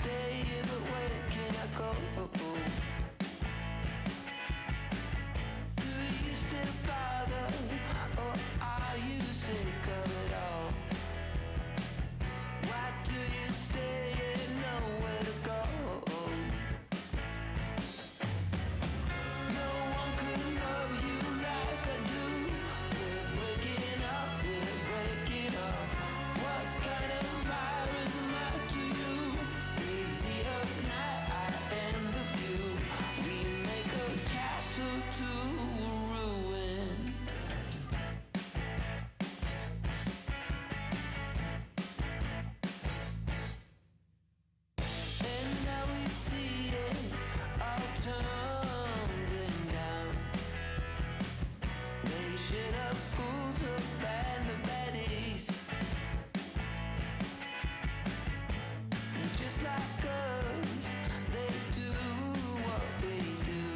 stay here, but where can I go? Do you still bother, or are you sick of it all? Why do you stay and nowhere to go? No one could love you like I do. We're breaking up, we're breaking up. What kind of virus am I to you? Is the earth night, I am the few. We make a castle to a ruin. And now we see it all tumbling down. Nation of fools, a band of baddies. Just like us, they do what we do.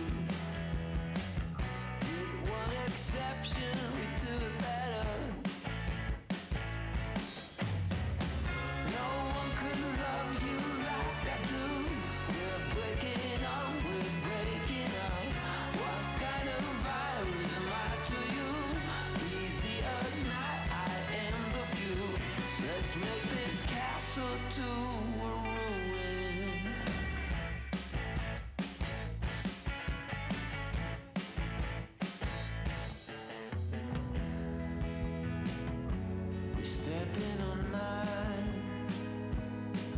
With one exception, we do it better. No one could love you like I do. We're breaking up, we're breaking up. What kind of virus am I to you? Easy earth night, I am the few. Let's make this castle to a ruin. We're stepping on mine,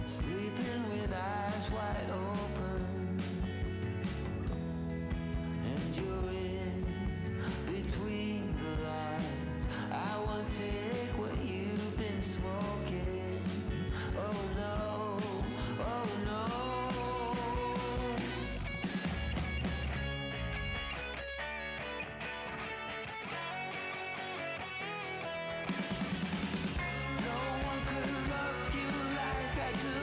sleeping with eyes wide open. And you're in between the lines. I won't take what you've been smoking. Oh no, oh no. No one could love you like I do.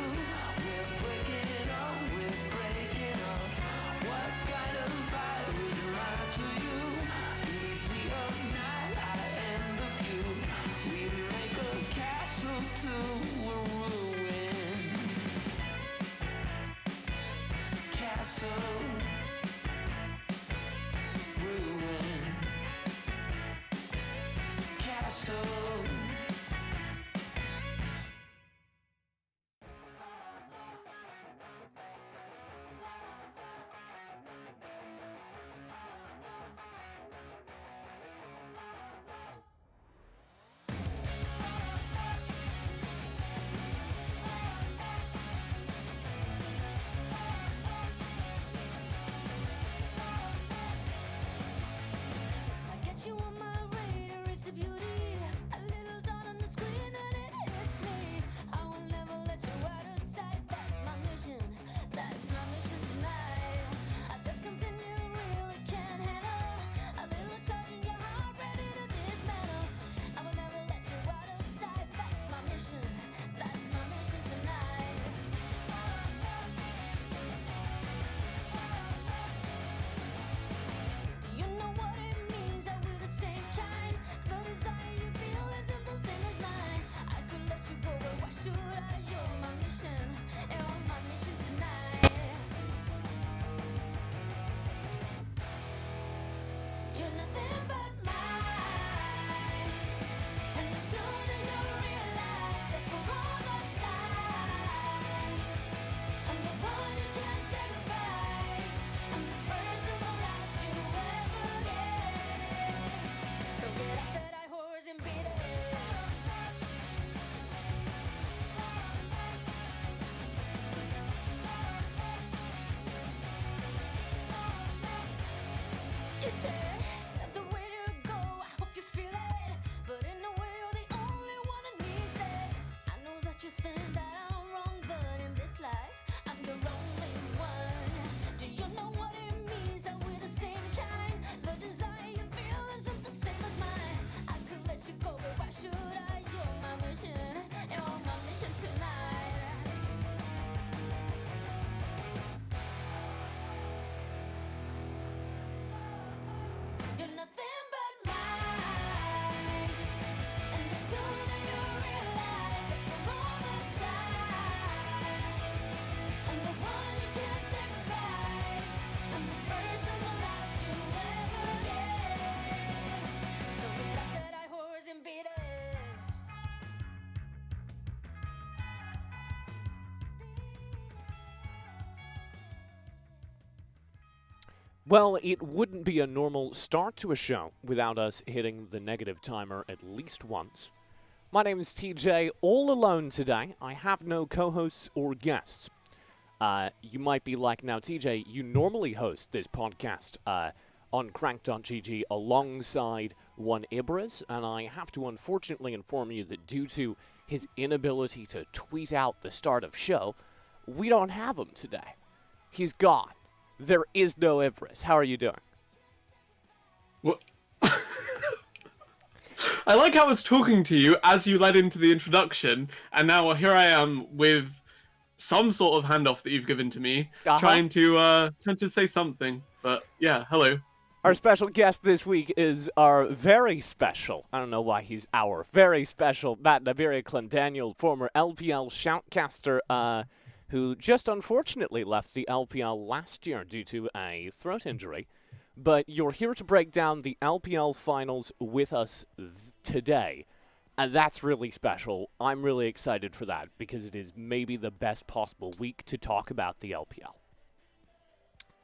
We're breaking up, we're breaking up. What kind of virus am I to you? Easy of night, I am the few. We make a castle to a ruin. Castle, ruin. Castle. Well, it wouldn't be a normal start to a show without us hitting the negative timer at least once. My name is TJ, all alone today. I have no co-hosts or guests. You might be like, now TJ, you normally host this podcast on Qrank.gg alongside one Ibriz, and I have to unfortunately inform you that due to his inability to tweet out the start of show, we don't have him today. He's gone. There is no Ibriz. How are you doing? What? I like how I was talking to you as you led into the introduction, and now here I am with some sort of handoff that you've given to me, trying to say something. But yeah, hello. Our special guest this week is our very special, I don't know why he's our, very special Matt Nibiria Clendaniel, former LPL shoutcaster, who just unfortunately left the LPL last year due to a throat injury. But you're here to break down the LPL finals with us today, and that's really special. I'm really excited for that because it is maybe the best possible week to talk about the LPL.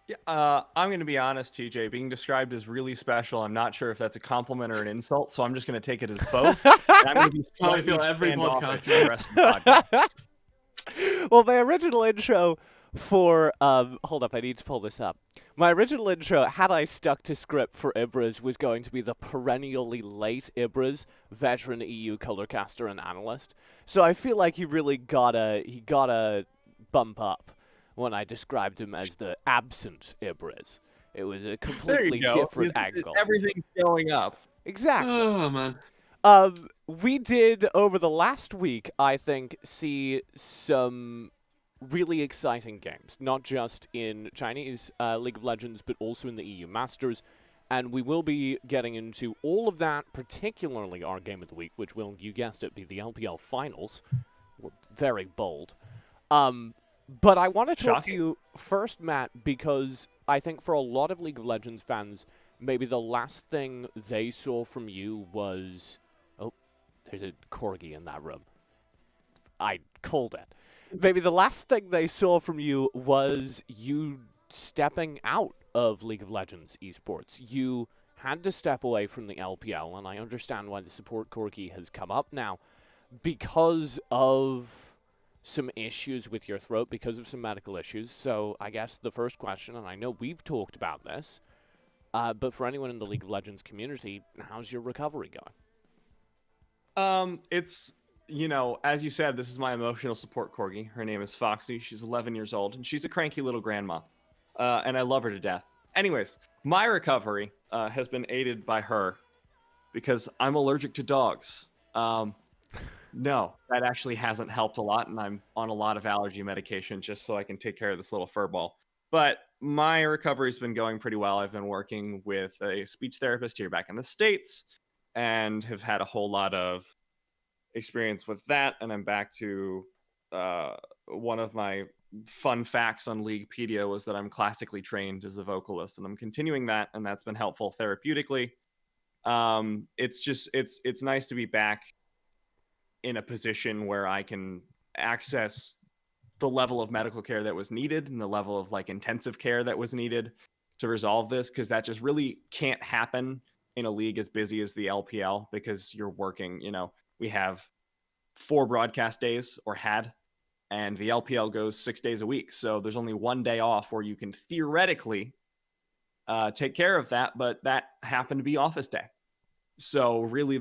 Yeah, I'm going to be honest, TJ. Being described as really special, I'm not sure if that's a compliment or an insult, so I'm just going to take it as both. And I'm going to be I feel every podcast. the rest of the podcast. Well, my original intro for hold up, I need to pull this up. My original intro, had I stuck to script for Ibriz, was going to be the perennially late Ibriz, veteran EU colorcaster and analyst. So I feel like he really got a bump up when I described him as the absent Ibriz. It was a completely different angle. Everything's going up. Exactly. Oh man. We did over the last week, I think, see some really exciting games, not just in Chinese League of Legends, but also in the EU Masters. And we will be getting into all of that, particularly our game of the week, which will, you guessed it, be the LPL Finals. We're very bold. But I want to talk to you first, Matt, because I think for a lot of League of Legends fans, maybe the last thing they saw from you was... Oh, there's a corgi in that room. I called it. Maybe the last thing they saw from you was you stepping out of League of Legends esports. You had to step away from the LPL, and I understand why the support corgi has come up now because of some issues with your throat, because of some medical issues. So I guess the first question, and I know we've talked about this, but for anyone in the League of Legends community, how's your recovery going? It's, as you said, this is my emotional support corgi. Her name is Foxy. She's 11 years old, and she's a cranky little grandma. And I love her to death. Anyways, my recovery has been aided by her because I'm allergic to dogs. No, that actually hasn't helped a lot, and I'm on a lot of allergy medication just so I can take care of this little furball. But my recovery's been going pretty well. I've been working with a speech therapist here back in the States and have had a whole lot of experience with that, and I'm back to one of my fun facts on Leaguepedia was that I'm classically trained as a vocalist, and I'm continuing that, and that's been helpful therapeutically. It's nice to be back in a position where I can access the level of medical care that was needed and the level of intensive care that was needed to resolve this, because that just really can't happen in a league as busy as the LPL, because you're working, we have 4 broadcast days, or had, and the LPL goes 6 days a week. So there's only one day off where you can theoretically take care of that, but that happened to be office day. So really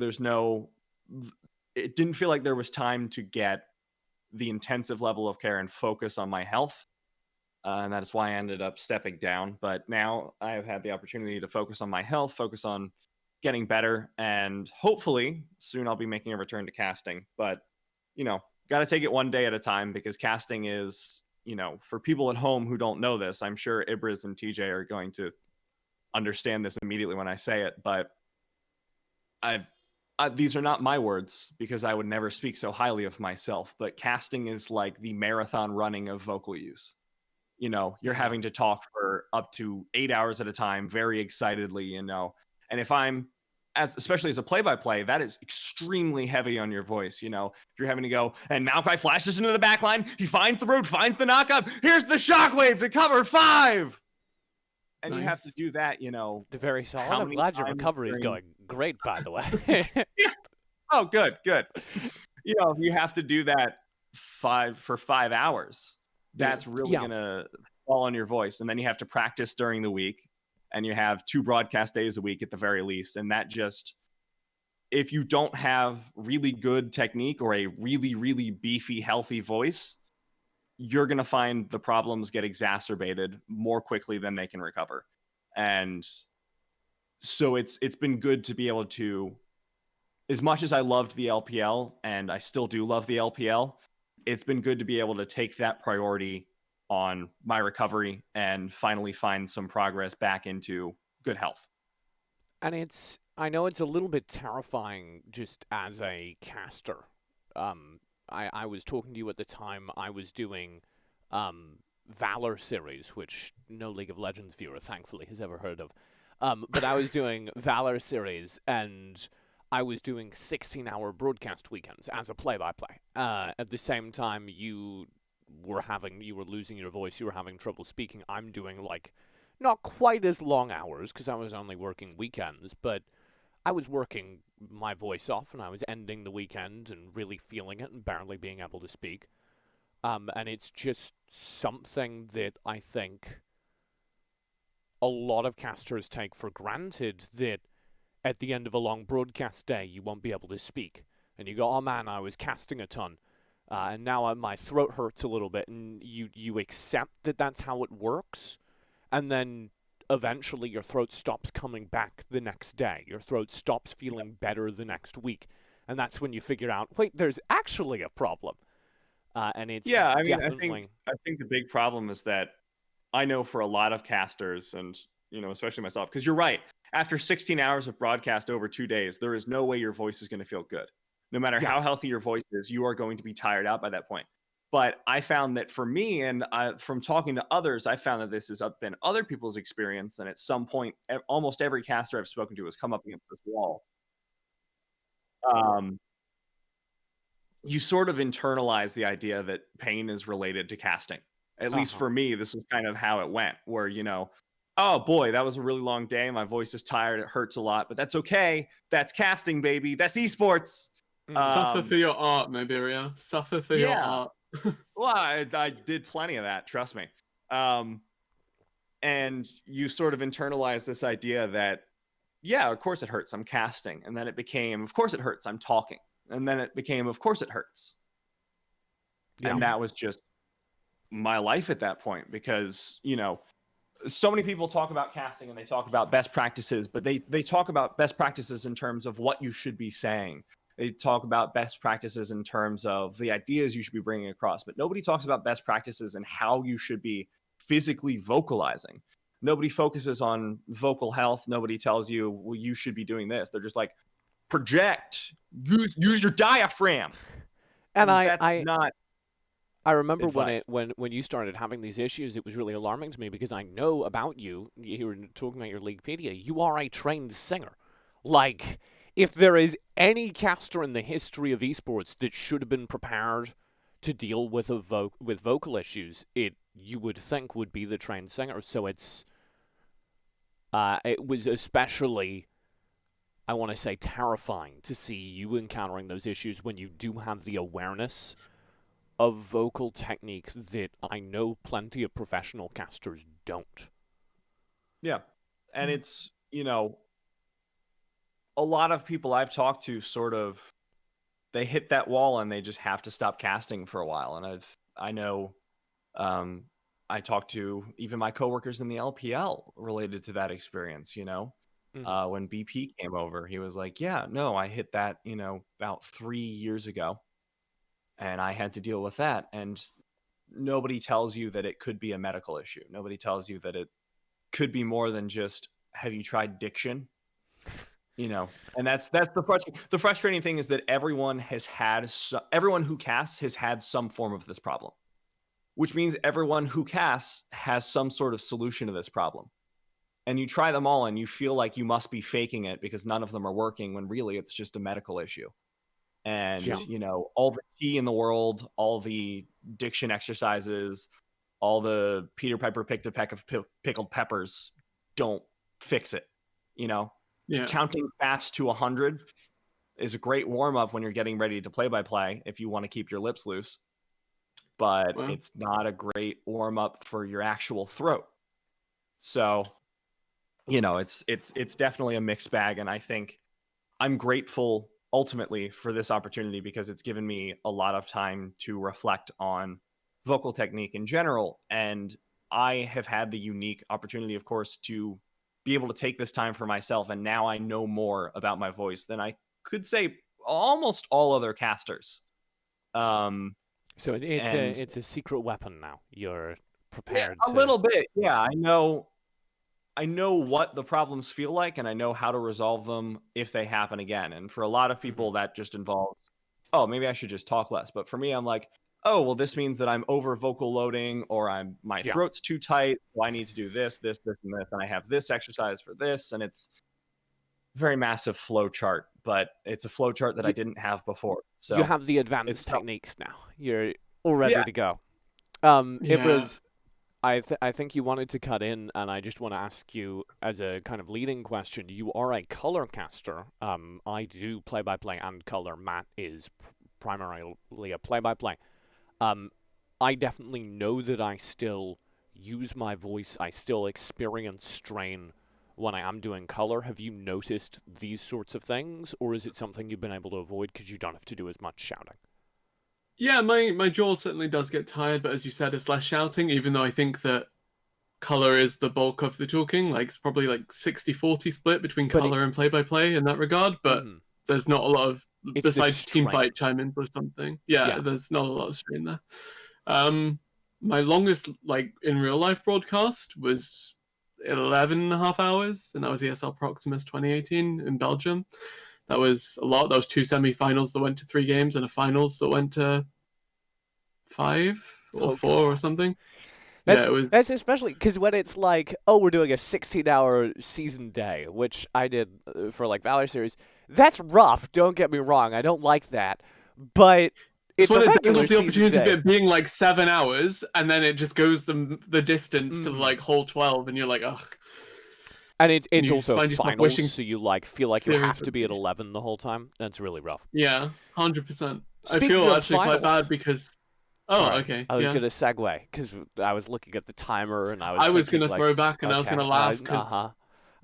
it didn't feel like there was time to get the intensive level of care and focus on my health. And that is why I ended up stepping down. But now I have had the opportunity to focus on my health, focus on getting better, and hopefully soon I'll be making a return to casting. But, got to take it one day at a time, because casting is, for people at home who don't know this, I'm sure Ibriz and TJ are going to understand this immediately when I say it, but these are not my words, because I would never speak so highly of myself, but casting is like the marathon running of vocal use. You're having to talk for up to 8 hours at a time, very excitedly, and if I'm, especially as a play-by-play, that is extremely heavy on your voice. If you're having to go, and Maokai flashes into the back line, he finds the root, finds the knockup, here's the shockwave to cover 5. And you have to Nice. do that, you know. They're very solid. How I'm many glad your times recovery is during- going great, by the way. Oh, good. You know, if you have to do that for 5 hours, that's really Yeah. gonna fall on your voice. And then you have to practice during the week, and you have 2 broadcast days a week at the very least. And that just, if you don't have really good technique or a really, really beefy, healthy voice, you're gonna find the problems get exacerbated more quickly than they can recover. And so it's been good to be able to, as much as I loved the LPL, and I still do love the LPL, it's been good to be able to take that priority on my recovery and finally find some progress back into good health. And I know it's a little bit terrifying just as a caster. I was talking to you at the time I was doing Valor series, which no League of Legends viewer, thankfully, has ever heard of. But I was doing Valor series, and I was doing 16-hour broadcast weekends as a play-by-play. At the same time, you were losing your voice, you were having trouble speaking. I'm doing like not quite as long hours because I was only working weekends, but I was working my voice off and I was ending the weekend and really feeling it and barely being able to speak. And it's just something that I think a lot of casters take for granted, that at the end of a long broadcast day, you won't be able to speak. And you go, oh man, I was casting a ton. And now my throat hurts a little bit. And you accept that that's how it works. And then eventually your throat stops coming back the next day. Your throat stops feeling better the next week. And that's when you figure out, wait, there's actually a problem. And it's definitely... I think the big problem is that I know for a lot of casters, and you know, especially myself, because you're right. After 16 hours of broadcast over 2 days, there is no way your voice is going to feel good. No matter how healthy your voice is, you are going to be tired out by that point. But I found that for me, and from talking to others, I found that this has been other people's experience. And at some point, almost every caster I've spoken to has come up against this wall. You sort of internalize the idea that pain is related to casting. At least for me, this was kind of how it went, where, you know, oh boy, that was a really long day. My voice is tired. It hurts a lot, but that's okay. That's casting, baby. That's esports. Suffer for your art, Nibiria. Suffer for your art. Well, I did plenty of that, trust me. And you sort of internalize this idea that, yeah, of course it hurts. I'm casting. And then it became, of course it hurts. I'm talking. And then it became, of course it hurts. Yeah. And that was just my life at that point, because, you know, so many people talk about casting and they talk about best practices, but they talk about best practices in terms of what you should be saying. They talk about best practices in terms of the ideas you should be bringing across, but nobody talks about best practices and how you should be physically vocalizing. Nobody focuses on vocal health. Nobody tells you, well, you should be doing this. They're just like, project, use your diaphragm. And I remember advice. when you started having these issues, it was really alarming to me, because I know about you. You were talking about your Leaguepedia. You are a trained singer. Like, if there is any caster in the history of esports that should have been prepared to deal with with vocal issues, you would think would be the trained singer. So it was especially, I want to say, terrifying to see you encountering those issues when you do have the awareness of vocal technique that I know plenty of professional casters don't. Yeah. And it's, you know, a lot of people I've talked to sort of, they hit that wall and they just have to stop casting for a while. And I know I talked to even my coworkers in the LPL related to that experience, you know. When BP came over, he was like, yeah, no, I hit that, you know, about 3 years ago. And I had to deal with that. And nobody tells you that it could be a medical issue. Nobody tells you that it could be more than just, have you tried diction? You know, and that's the frustrating thing, is that everyone who casts has had some form of this problem, which means everyone who casts has some sort of solution to this problem. And you try them all and you feel like you must be faking it because none of them are working, when really it's just a medical issue. And, you know, all the tea in the world, all the diction exercises, all the Peter Piper picked a peck of pickled peppers don't fix it. Yeah. Counting fast to 100 is a great warm-up when you're getting ready to play-by-play if you want to keep your lips loose, but Well. it's not a great warm-up for your actual throat. So, it's definitely a mixed bag, and I think I'm grateful ultimately for this opportunity because it's given me a lot of time to reflect on vocal technique in general, and I have had the unique opportunity, of course, to be able to take this time for myself, and now I know more about my voice than I could say almost all other casters. So And it's a secret weapon now. You're yeah, prepared a to. little bit. Yeah, I know what the problems feel like, and I know how to resolve them if they happen again. And for a lot of people, that just involves, oh, maybe I should just talk less. But for me, I'm like, oh, well, this means that I'm over vocal loading, or my Yeah. throat's too tight. So I need to do this, this, this, and this, and I have this exercise for this, and it's a very massive flow chart. But it's a flow chart that I You, didn't have before, you so have the it's advanced tough. techniques now. You're all ready Yeah, to go. Yeah. Ibraz, I think you wanted to cut in, and I just want to ask you as a kind of leading question. You are a color caster. I do play-by-play and color. Matt is primarily a play-by-play. Um, I definitely know that I still use my voice. I still experience strain when I am doing color. Have you noticed these sorts of things, or is it something you've been able to avoid because you don't have to do as much shouting? Yeah, my jaw certainly does get tired, but as you said, it's less shouting, even though I think that color is the bulk of the talking. Like, it's probably like 60-40 split between But color and play-by-play in that regard, but mhm, there's not a lot of, it's the besides team strain. fight chime in or something. Yeah, Yeah. there's not a lot of strain there. My longest, like, in real life broadcast was 11 and a half hours, and that was ESL Proximus 2018 in Belgium. That was a lot. That was 2 semi-finals that went to 3 games and a finals that went to 5 or Oh 4 or God. something. Yeah, it was. That's especially because when it's like, oh, we're doing a 16-hour season day, which I did for like Valor series. That's rough. Don't get me wrong. I don't like that, but It's it's a when it regular dangles the season opportunity of day. it being like 7 hours, and then it just goes the distance to Mhm. like hole 12, and you're like, ugh. And And it's you also find yourself finals, wishing so you like feel like you series have to would be at be. 11 the whole time. That's really rough. Yeah, 100%. I Speaking feel of actually quite bad finals, because. Oh, sorry, okay, I was yeah. gonna segue because I was looking at the timer and I was I was thinking gonna like, throw back, and I was okay, gonna laugh uh because. huh.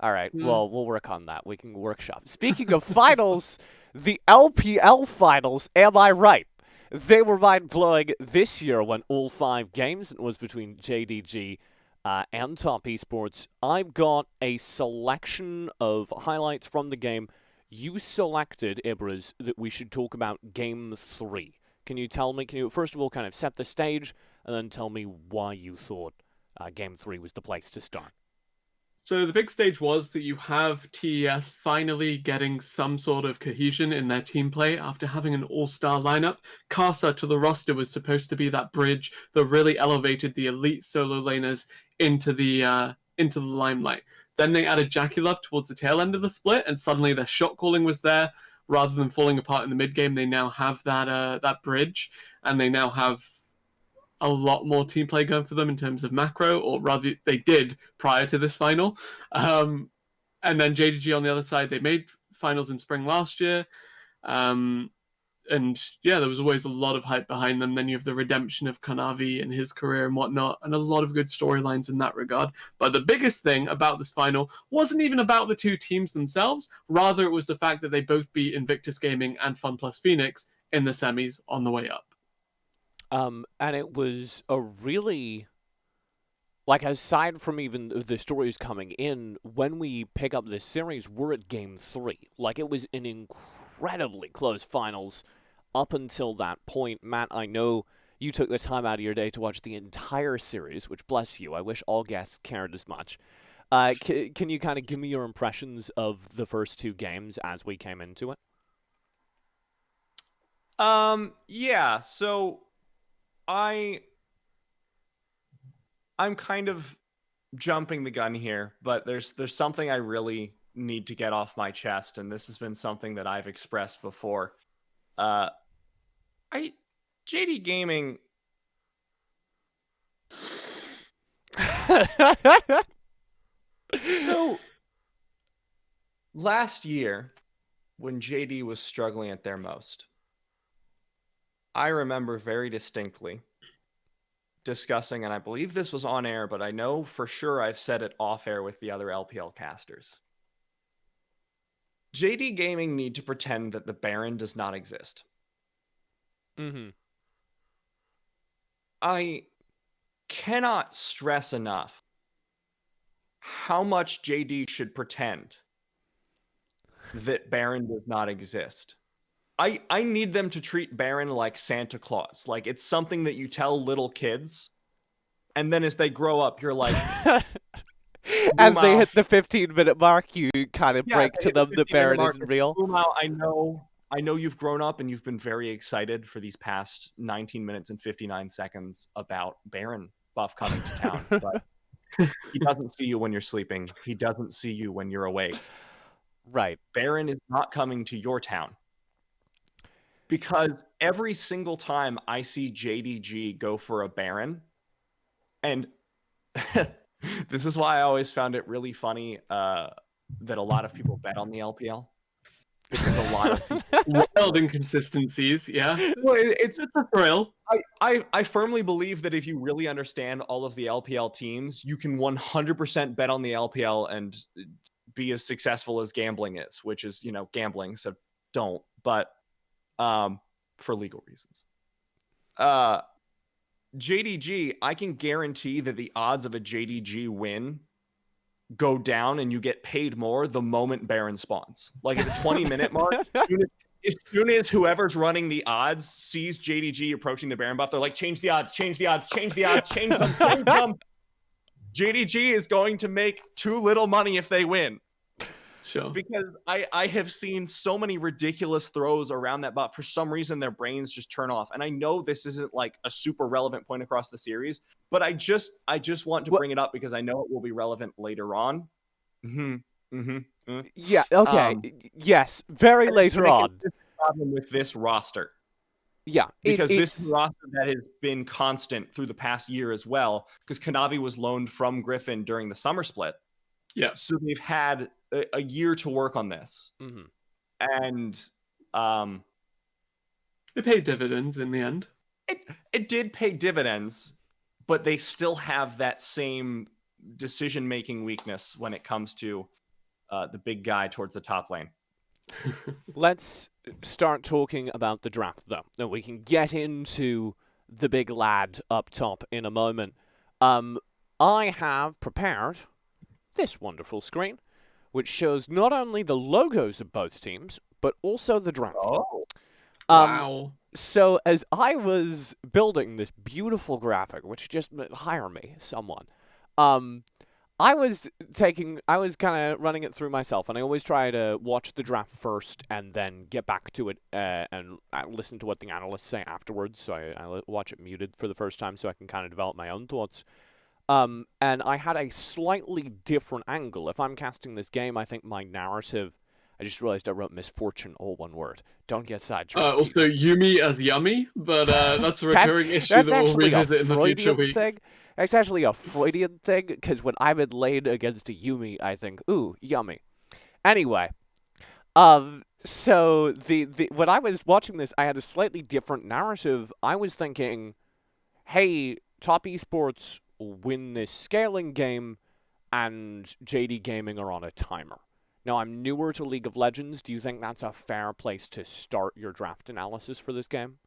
All right, well, we'll work on that. We can workshop. Speaking of finals, the LPL finals, am I right? They were mind-blowing this year when all 5 games was between JDG and Top Esports. I've got a selection of highlights from the game. You selected, Ibras, that we should talk about Game 3. Can you first of all kind of set the stage and then tell me why you thought Game 3 was the place to start? So the big stage was that you have TES finally getting some sort of cohesion in their team play after having an all-star lineup. Casa to the roster was supposed to be that bridge that really elevated the elite solo laners into the limelight. Then they added JackieLove towards the tail end of the split, and suddenly their shot calling was there. Rather than falling apart in the mid game, they now have that bridge, and they now have a lot more team play going for them in terms of macro, or rather, they did prior to this final. And then JDG on the other side, they made finals in spring last year. And yeah, there was always a lot of hype behind them. Then you have the redemption of Kanavi and his career and whatnot, and a lot of good storylines in that regard. But the biggest thing about this final wasn't even about the two teams themselves. Rather, it was the fact that they both beat Invictus Gaming and FunPlus Phoenix in the semis on the way up. And it was a really, like, aside from even the stories coming in, when we pick up this series, we're at Game 3. Like, it was an incredibly close finals up until that point. Matt, I know you took the time out of your day to watch the entire series, which, bless you, I wish all guests cared as much. Can you kind of give me your impressions of the first 2 games as we came into it? Yeah, so I'm kind of jumping the gun here, but there's something I really need to get off my chest, and this has been something that I've expressed before. JD Gaming. So, last year, when JD was struggling at their most, I remember very distinctly discussing, and I believe this was on air, but I know for sure I've said it off air with the other LPL casters. JD Gaming need to pretend that the Baron does not exist. Mm-hmm. I cannot stress enough how much JD should pretend that Baron does not exist. I need them to treat Baron like Santa Claus. Like it's something that you tell little kids, and then as they grow up, you're like, As they hit Boomau. the 15-minute mark, you kind of Yeah, break they to hit the them that 15-minute Baron mark, isn't it's, real. Boomau, I know you've grown up and you've been very excited for these past 19 minutes and 59 seconds about Baron buff coming to town, but he doesn't see you when you're sleeping. He doesn't see you when you're awake. Right. Baron is not coming to your town. Because every single time I see JDG go for a Baron, and this is why I always found it really funny that a lot of people bet on the LPL. Because a lot of people... Wild inconsistencies, yeah. Well, it's a thrill. I firmly believe that if you really understand all of the LPL teams, you can 100% bet on the LPL and be as successful as gambling is, which is, gambling, so don't. But for legal reasons. JDG, I can guarantee that the odds of a JDG win go down and you get paid more the moment Baron spawns. Like at the 20-minute mark, as soon as whoever's running the odds sees JDG approaching the Baron buff, they're like, change the odds, change the odds, change the odds, change them, change them. JDG is going to make too little money if they win. Sure. Because I have seen so many ridiculous throws around that buff. For some reason, their brains just turn off. And I know this isn't like a super relevant point across the series, but I just want to bring it up because I know it will be relevant later on. Yeah, okay. Yes, very later on. Problem with this roster. Yeah. Because this is a roster that has been constant through the past year as well, because Kanavi was loaned from Griffin during the summer split. Yeah. So they've had a year to work on this. Mm-hmm. And it paid dividends in the end. It did pay dividends, but they still have that same decision-making weakness when it comes to the big guy towards the top lane. Let's start talking about the draft, though. And we can get into the big lad up top in a moment. I have prepared this wonderful screen, which shows not only the logos of both teams, but also the draft. Oh, wow. So as I was building this beautiful graphic, which just hire me, someone, I was kind of running it through myself, and I always try to watch the draft first and then get back to it and listen to what the analysts say afterwards. So I watch it muted for the first time so I can kind of develop my own thoughts. And I had a slightly different angle. If I'm casting this game, I think my narrative... I just realized I wrote misfortune, all one word. Don't get sidetracked. Also, Yumi as yummy, but that's a recurring issue that we'll revisit in the future weeks. Thing. It's actually a Freudian thing, because when I'm in lane against a Yumi, I think, ooh, yummy. Anyway, so when I was watching this, I had a slightly different narrative. I was thinking, hey, top esports win this scaling game, and JD Gaming are on a timer. Now, I'm newer to League of Legends. Do you think that's a fair place to start your draft analysis for this game?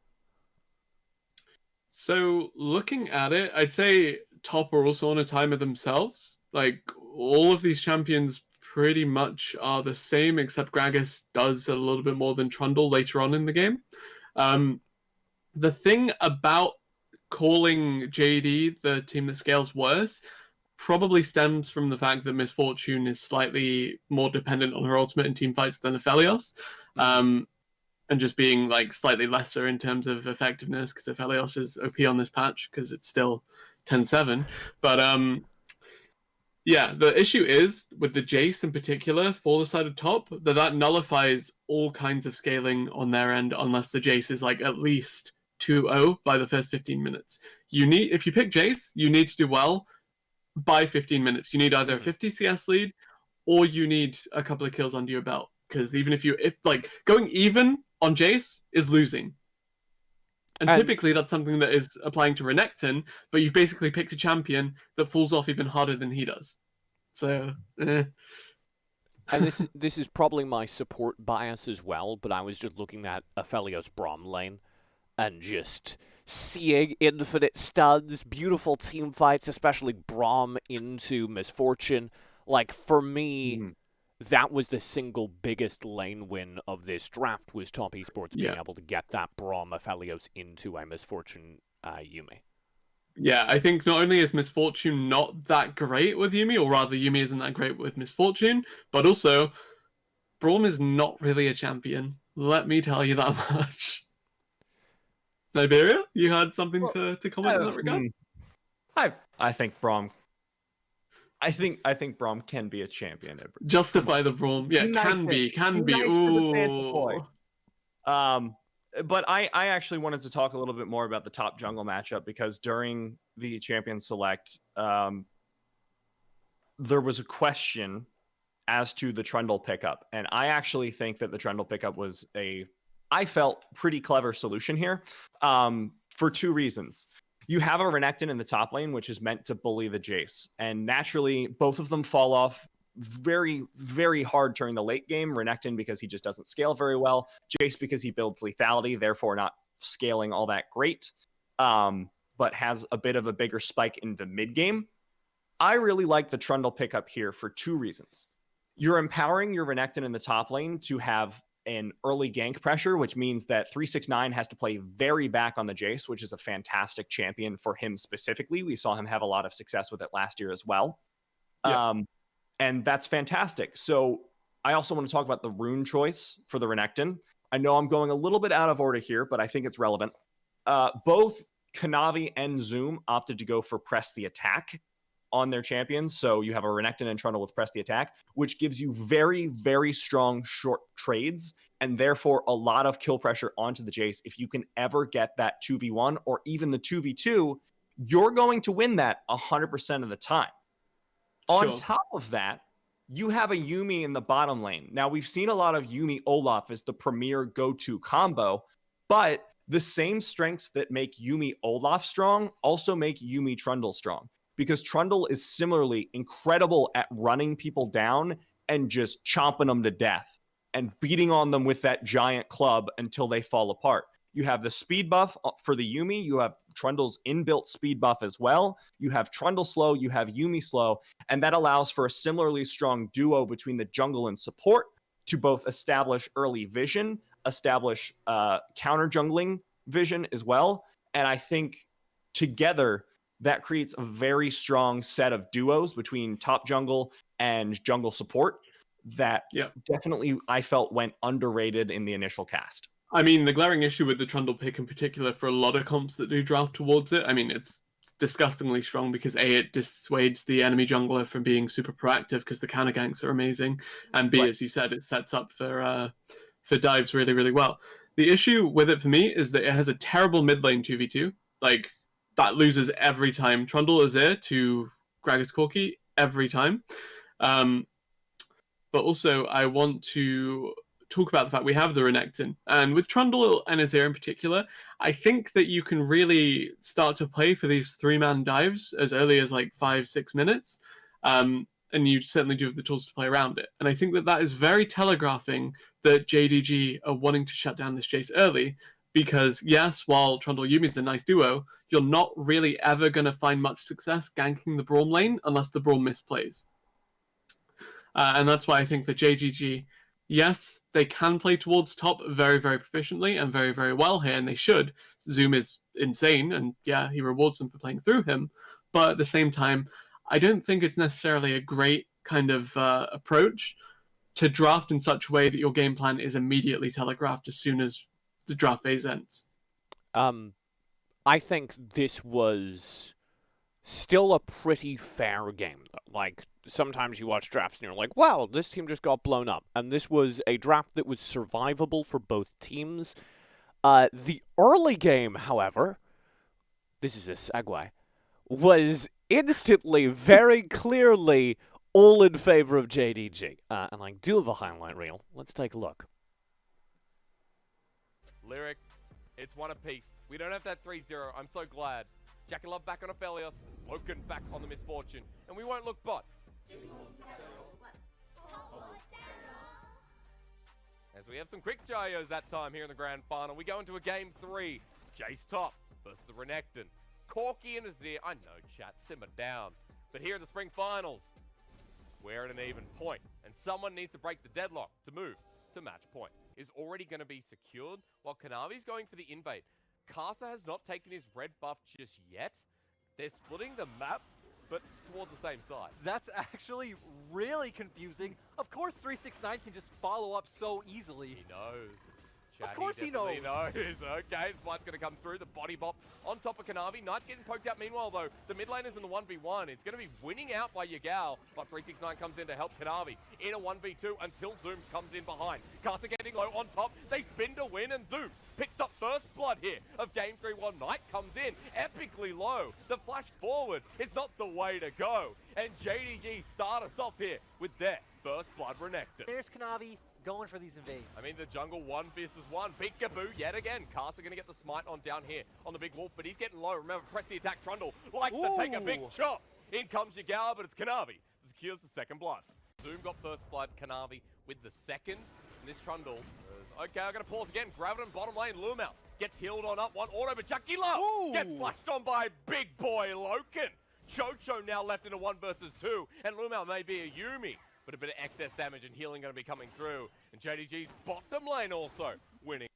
So, looking at it, I'd say top are also on a timer themselves. Like, all of these champions pretty much are the same, except Gragas does a little bit more than Trundle later on in the game. The thing about calling JD the team that scales worse probably stems from the fact that Misfortune is slightly more dependent on her ultimate in team fights than Aphelios, and just being like slightly lesser in terms of effectiveness, because Aphelios is OP on this patch because it's still 10-7. But yeah, the issue is with the Jace in particular for the side of top that nullifies all kinds of scaling on their end unless the Jace is like at least 2-0 by the first 15 minutes. If you pick Jace, you need to do well by 15 minutes. You need either a 50 CS lead or you need a couple of kills under your belt. Because even if like going even on Jace is losing. And typically that's something that is applying to Renekton, but you've basically picked a champion that falls off even harder than he does. So, And this is probably my support bias as well, but I was just looking at Aphelios Braum lane and just seeing infinite stuns, beautiful team fights, especially Braum into Misfortune. Like, for me, that was the single biggest lane win of this draft, was Top Esports being able to get that Braum Aphelios into a Misfortune Yuumi. Yeah, I think not only is Misfortune not that great with Yuumi, or rather Yuumi isn't that great with Misfortune, but also Braum is not really a champion. Let me tell you that much. Nibiria, you had something to comment in that regard? I think Braum. I think Braum can be a champion. Justify the Braum. Yeah, can be. Ooh. But I actually wanted to talk a little bit more about the top jungle matchup, because during the Champion Select, there was a question as to the Trundle pickup. And I actually think that the Trundle pickup was I felt, pretty clever solution here, for two reasons. You have a Renekton in the top lane, which is meant to bully the Jace. And naturally, both of them fall off very, very hard during the late game. Renekton because he just doesn't scale very well. Jace because he builds lethality, therefore not scaling all that great, but has a bit of a bigger spike in the mid game. I really like the Trundle pickup here for two reasons. You're empowering your Renekton in the top lane to have an early gank pressure, which means that 369 has to play very back on the Jace, which is a fantastic champion for him specifically. We saw him have a lot of success with it last year as well. Yeah. And that's fantastic. So I also want to talk about the rune choice for the Renekton. I know I'm going a little bit out of order here, but I think it's relevant. Both Kanavi and Zoom opted to go for press the attack on their champions. So you have a Renekton and Trundle with press the attack, which gives you very, very strong short trades and therefore a lot of kill pressure onto the Jace. If you can ever get that 2v1 or even the 2v2, you're going to win that 100% of the time. Sure. On top of that, you have a Yuumi in the bottom lane. Now, we've seen a lot of Yuumi Olaf as the premier go-to combo, but the same strengths that make Yuumi Olaf strong also make Yuumi Trundle strong, because Trundle is similarly incredible at running people down and just chomping them to death and beating on them with that giant club until they fall apart. You have the speed buff for the Yuumi. You have Trundle's inbuilt speed buff as well. You have Trundle slow. You have Yuumi slow. And that allows for a similarly strong duo between the jungle and support to both establish early vision, establish counter jungling vision as well. And I think together that creates a very strong set of duos between top jungle and jungle support that definitely I felt went underrated in the initial cast. I mean, the glaring issue with the Trundle pick in particular for a lot of comps that do draft towards it, I mean, it's disgustingly strong because A, it dissuades the enemy jungler from being super proactive because the counter ganks are amazing, and B, as you said, it sets up for dives really, really well. The issue with it for me is that it has a terrible mid lane 2v2. Like, that loses every time. Trundle is there to Gragas Corki every time. But also, I want to talk about the fact we have the Renekton. And with Trundle and Azir in particular, I think that you can really start to play for these 3-man dives as early as like 5-6 minutes. And you certainly do have the tools to play around it. And I think that that is very telegraphing that JDG are wanting to shut down this Jace early. Because yes, while Trundle Yuumi is a nice duo, you're not really ever going to find much success ganking the Braum lane unless the Braum misplays. And that's why I think that JGG, yes, they can play towards top very, very proficiently and very, very well here, and they should. Zoom is insane, and yeah, he rewards them for playing through him. But at the same time, I don't think it's necessarily a great kind of approach to draft in such a way that your game plan is immediately telegraphed as soon as the draft phase ends. I think this was still a pretty fair game. Like, sometimes you watch drafts and you're like, wow, this team just got blown up. And this was a draft that was survivable for both teams. The early game, however, this is a segue, was instantly, very clearly, all in favor of JDG. And I do have a highlight reel. Let's take a look. Lyric, it's one apiece. We don't have that 3-0. I'm so glad. Jack and Love back on Aphelios. Loken back on the Misfortune. And we won't look bot. As we have some quick gyos that time here in the grand final. We go into a game 3. Jace top versus the Renekton. Corky and Azir. I know, chat. Simmer down. But here in the spring finals, we're at an even point. And someone needs to break the deadlock to move to match point. Is already going to be secured while Kanavi's going for the invade. Kasa has not taken his red buff just yet. They're splitting the map, but towards the same side. That's actually really confusing. Of course 369 can just follow up so easily. He knows. Chat, Of course he knows. Okay, Splight's going to come through. The body bop on top of Kanavi. Knight's getting poked out meanwhile, though. The mid lane is in the 1v1. It's going to be winning out by Yagao, but 369 comes in to help Kanavi in a 1v2 until Zoom comes in behind. Kasa getting low on top. They spin to win, and Zoom picks up first blood here of Game 3 while Knight comes in epically low. The flash forward is not the way to go. And JDG start us off here with their first blood Renekton. There's Kanavi going for these invades. I mean, the jungle 1 versus 1. Big Gaboo yet again. Kasa going to get the smite on down here on the big wolf, but he's getting low. Remember, press the attack. Trundle likes to take a big chop. In comes Yagawa, but it's Kanavi. Secures the second blood. Zoom got first blood. Kanavi with the second. And this Trundle is, okay, I'm going to pause again. Grab it in bottom lane. Lumel gets healed on up. One auto, but Chakila gets flushed on by big boy Loken. Chocho now left in a 1 versus 2. And Lumel may be a Yumi. But a bit of excess damage and healing going to be coming through. And JDG's bottom lane also winning.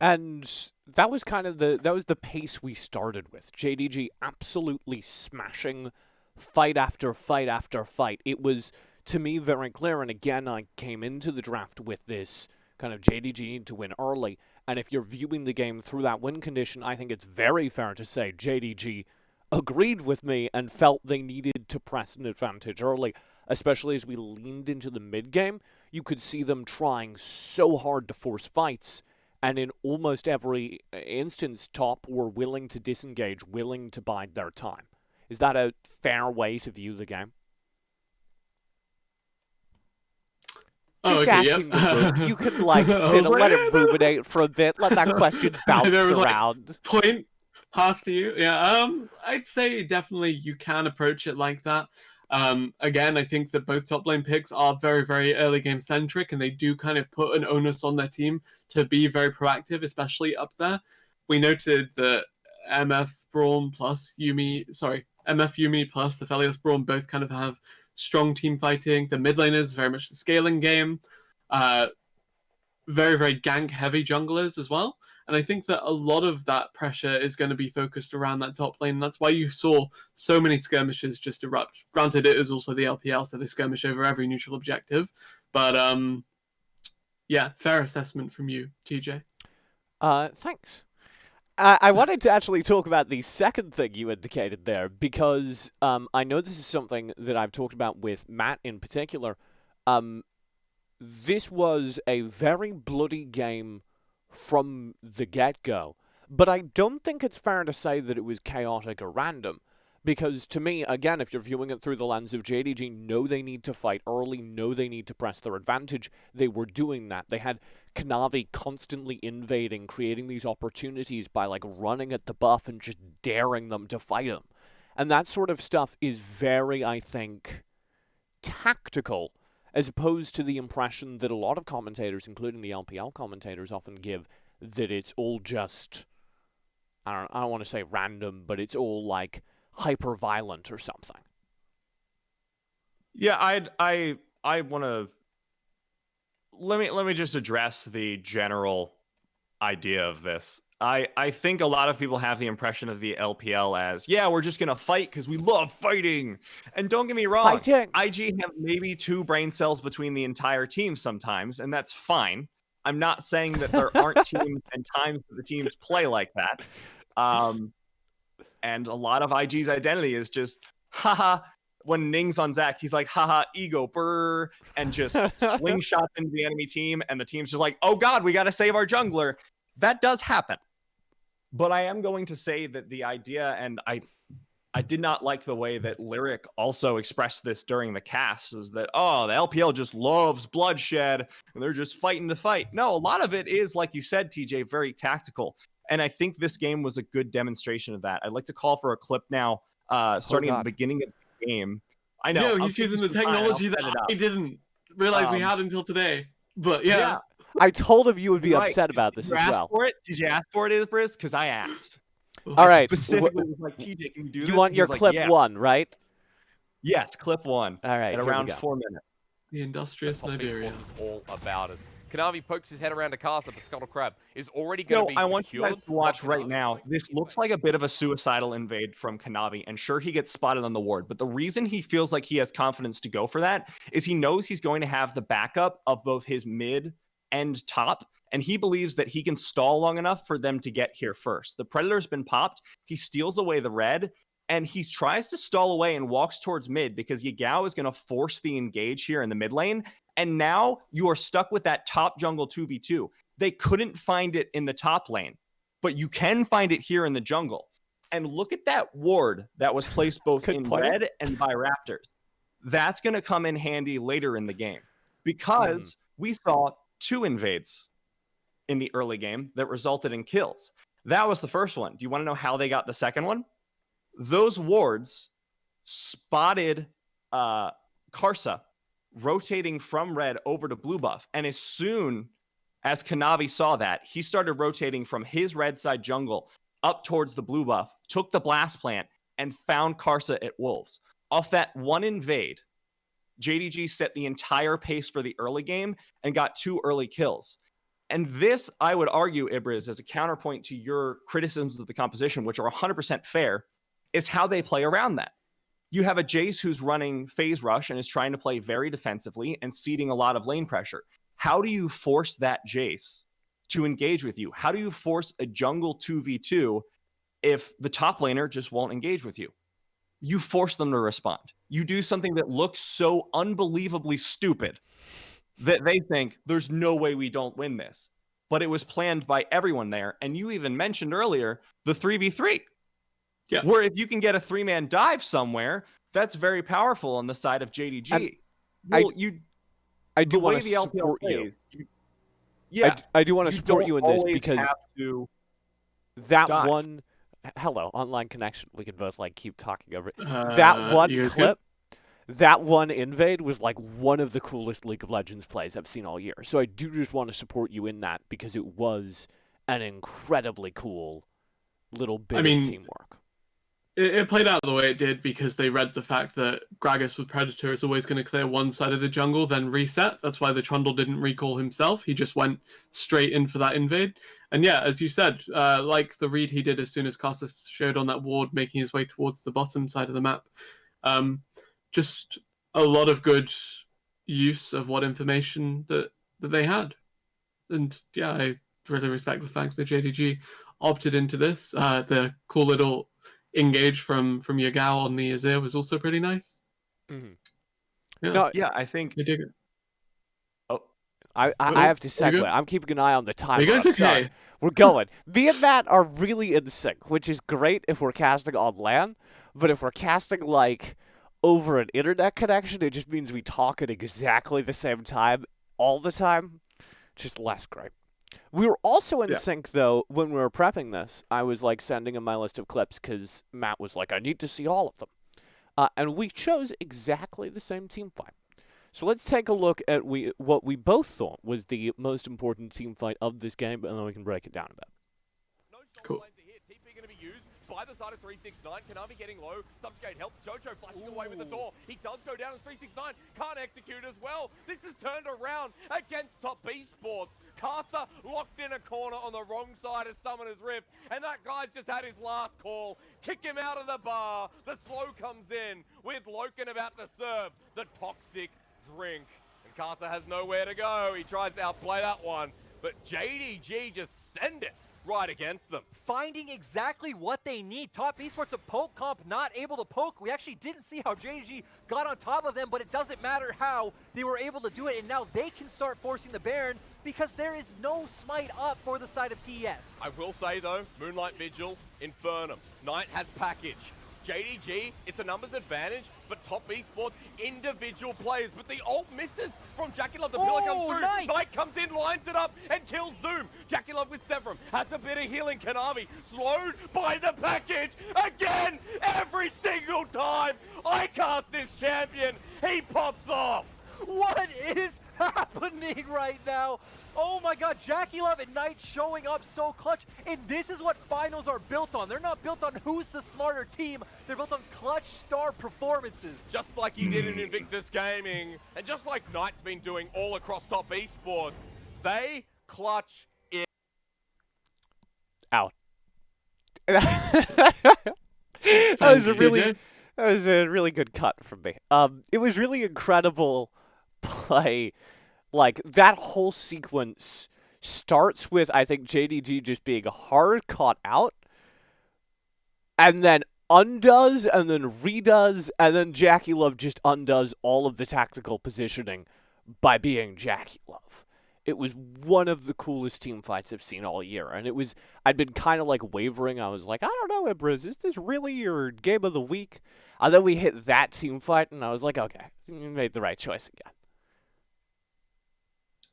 And that was kind of the pace we started with. JDG absolutely smashing fight after fight after fight. It was, to me, very clear. And again, I came into the draft with this kind of JDG need to win early. And if you're viewing the game through that win condition, I think it's very fair to say JDG agreed with me and felt they needed to press an advantage early. Especially as we leaned into the mid-game, you could see them trying so hard to force fights, and in almost every instance, top were willing to disengage, willing to bide their time. Is that a fair way to view the game? Just asking the group. You could, sit and let it ruminate for a bit, let that question bounce around. Point pass to you. Yeah, I'd say definitely you can approach it like that. Again, I think that both top lane picks are very, very early game centric, and they do kind of put an onus on their team to be very proactive, especially up there. We noted that MF Braum plus Aphelios Braum both kind of have strong team fighting. The mid laners very much the scaling game. Very, very gank heavy junglers as well. And I think that a lot of that pressure is going to be focused around that top lane. And that's why you saw so many skirmishes just erupt. Granted, it is also the LPL, so they skirmish over every neutral objective. But, yeah, fair assessment from you, TJ. Thanks. I wanted to actually talk about the second thing you indicated there, because I know this is something that I've talked about with Matt in particular. This was a very bloody game from the get-go, but I don't think it's fair to say that it was chaotic or random, because to me, again, if you're viewing it through the lens of JDG, know they need to fight early, know they need to press their advantage. They were doing that. They had Kanavi constantly invading, creating these opportunities by running at the buff and just daring them to fight them. And that sort of stuff is very, I think, tactical, as opposed to the impression that a lot of commentators, including the LPL commentators, often give, that it's all just, I don't want to say random, but it's all hyper-violent or something. Yeah, I want to, let me just address the general idea of this. I think a lot of people have the impression of the LPL as, yeah, we're just going to fight because we love fighting. And don't get me wrong, Fighting. IG have maybe 2 brain cells between the entire team sometimes, and that's fine. I'm not saying that there aren't teams and times that the teams play like that. And a lot of IG's identity is just, haha, when Ning's on Zac, he's like, haha, ego, brr, and just slingshots into the enemy team, and the team's just like, oh god, we got to save our jungler. That does happen. But I am going to say that the idea, and I did not like the way that Lyric also expressed this during the cast, is that, oh, the LPL just loves bloodshed and they're just fighting to fight. No, a lot of it is, like you said, TJ, very tactical. And I think this game was a good demonstration of that. I'd like to call for a clip now, starting at the beginning of the game. I know. He's using the technology that I didn't realize we had until today. But yeah. I told him you would be upset about this as well. Did you ask for it, Ibriz? Because I asked. All right. Specifically, was like, TJ, can you do this? You want your clip one, right? Yes, clip one. All right. At around 4 minutes. The industrious Nibiria. is all about us. Kanavi pokes his head around to Casa, but Scuttle Crab is already going to be secured. I want you guys to watch right now. This looks like a bit of a suicidal invade from Kanavi, and sure, he gets spotted on the ward, but the reason he feels like he has confidence to go for that is he knows he's going to have the backup of both his mid and top, and he believes that he can stall long enough for them to get here first. The Predator's been popped. He steals away the red, and he tries to stall away and walks towards mid because Yagao is going to force the engage here in the mid lane. And now you are stuck with that top jungle 2v2. They couldn't find it in the top lane, but you can find it here in the jungle. And look at that ward that was placed both in red and by Raptors. That's going to come in handy later in the game because we saw 2 invades in the early game that resulted in kills. That was the first one. Do you want to know how they got the second one? Those wards spotted Karsa rotating from red over to blue buff. And as soon as Kanavi saw that, he started rotating from his red side jungle up towards the blue buff, took the blast plant, and found Karsa at Wolves. Off that one invade, JDG set the entire pace for the early game and got 2 early kills. And this, I would argue, Ibriz, as a counterpoint to your criticisms of the composition, which are 100% fair, is how they play around that. You have a Jace who's running phase rush and is trying to play very defensively and ceding a lot of lane pressure. How do you force that Jace to engage with you? How do you force a jungle 2v2 if the top laner just won't engage with you? You force them to respond. You do something that looks so unbelievably stupid that they think there's no way we don't win this. But it was planned by everyone there. And you even mentioned earlier the 3v3. Yeah. Where if you can get a 3-man dive somewhere, that's very powerful on the side of JDG. I do want to support you. I do want to support you in this because that dive. one... Hello, online connection. We can both keep talking over it. That one clip, that one invade was one of the coolest League of Legends plays I've seen all year. So I do just want to support you in that because it was an incredibly cool little bit of teamwork. It played out the way it did because they read the fact that Gragas with Predator is always going to clear one side of the jungle, then reset. That's why the Trundle didn't recall himself. He just went straight in for that invade. And yeah, as you said, like the read he did as soon as Casas showed on that ward, making his way towards the bottom side of the map. Just a lot of good use of what information that they had. And yeah, I really respect the fact that JDG opted into this. The cool little engage from Yagao on the Azir was also pretty nice. Mm-hmm. Yeah, I think I dig it. I have to segue. I'm keeping an eye on the timer. You guys okay? Sorry. We're going. Me and Matt are really in sync, which is great if we're casting on LAN, but if we're casting over an internet connection, it just means we talk at exactly the same time all the time. Just less great. We were also in sync, though, when we were prepping this. I was sending him my list of clips because Matt was like, I need to see all of them. And we chose exactly the same team fight. So let's take a look at what we both thought was the most important team fight of this game, and then we can break it down a bit. Cool. TP going to be used by the side of 369. Kanavi getting low. Subjugate helps. Jojo flashing away with the door. He does go down as 369. Can't execute as well. This is turned around against Top Esports. Casa locked in a corner on the wrong side of Summoner's Rift. And that guy's just had his last call. Kick him out of the bar. The slow comes in with Loken about to serve the toxic drink. And Casa has nowhere to go. He tries to outplay that one. But JDG just send it right against them. Finding exactly what they need. Top Esports, a poke comp, not able to poke. We actually didn't see how JDG got on top of them, but it doesn't matter how they were able to do it, and now they can start forcing the Baron because there is no smite up for the side of TES. I will say though, Moonlight Vigil, Infernum, Knight has package. JDG, it's a numbers advantage, but Top Esports, individual players. But the ult misses from Jackie Love. The pillar comes through. Nice. Knight comes in, lines it up, and kills Zoom. Jackie Love with Severum has a bit of healing. Kanavi slowed by the package again. Every single time I cast this champion, he pops off. What is happening right now? Oh my god, Jackie Love and Knight showing up so clutch, and this is what finals are built on. They're not built on who's the smarter team, they're built on clutch star performances. Just like he did in Invictus Gaming, and just like Knight's been doing all across Top Esports, they clutch it. Out. That was a really good cut from me. It was really incredible play. Like, that whole sequence starts with, I think, JDG just being hard caught out, and then undoes, and then redoes, and then Jackie Love just undoes all of the tactical positioning by being Jackie Love. It was one of the coolest team fights I've seen all year, and I'd been kind of like wavering. I was like, I don't know, Ibriz, is this really your game of the week? And then we hit that team fight, and I was like, okay, you made the right choice again.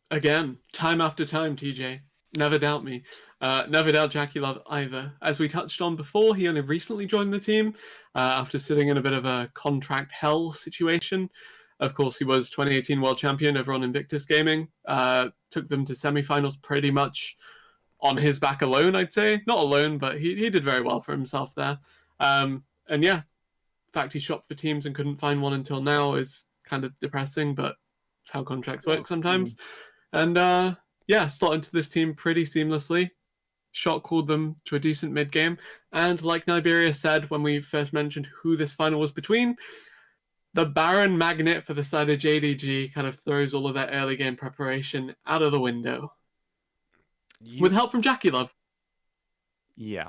Again, time after time, TJ. Never doubt me. Never doubt Jackie Love either. As we touched on before, he only recently joined the team after sitting in a bit of a contract hell situation. Of course, he was 2018 World Champion over on Invictus Gaming. Took them to semifinals pretty much on his back alone, I'd say. Not alone, but he did very well for himself there. And yeah, the fact he shopped for teams and couldn't find one until now is kind of depressing, but it's how contracts work sometimes. And yeah, slot into this team pretty seamlessly. Shot called them to a decent mid game. And like Nibiria said when we first mentioned who this final was between, the Baron magnet for the side of JDG kind of throws all of that early game preparation out of the window. With help from Jackie Love. Yeah.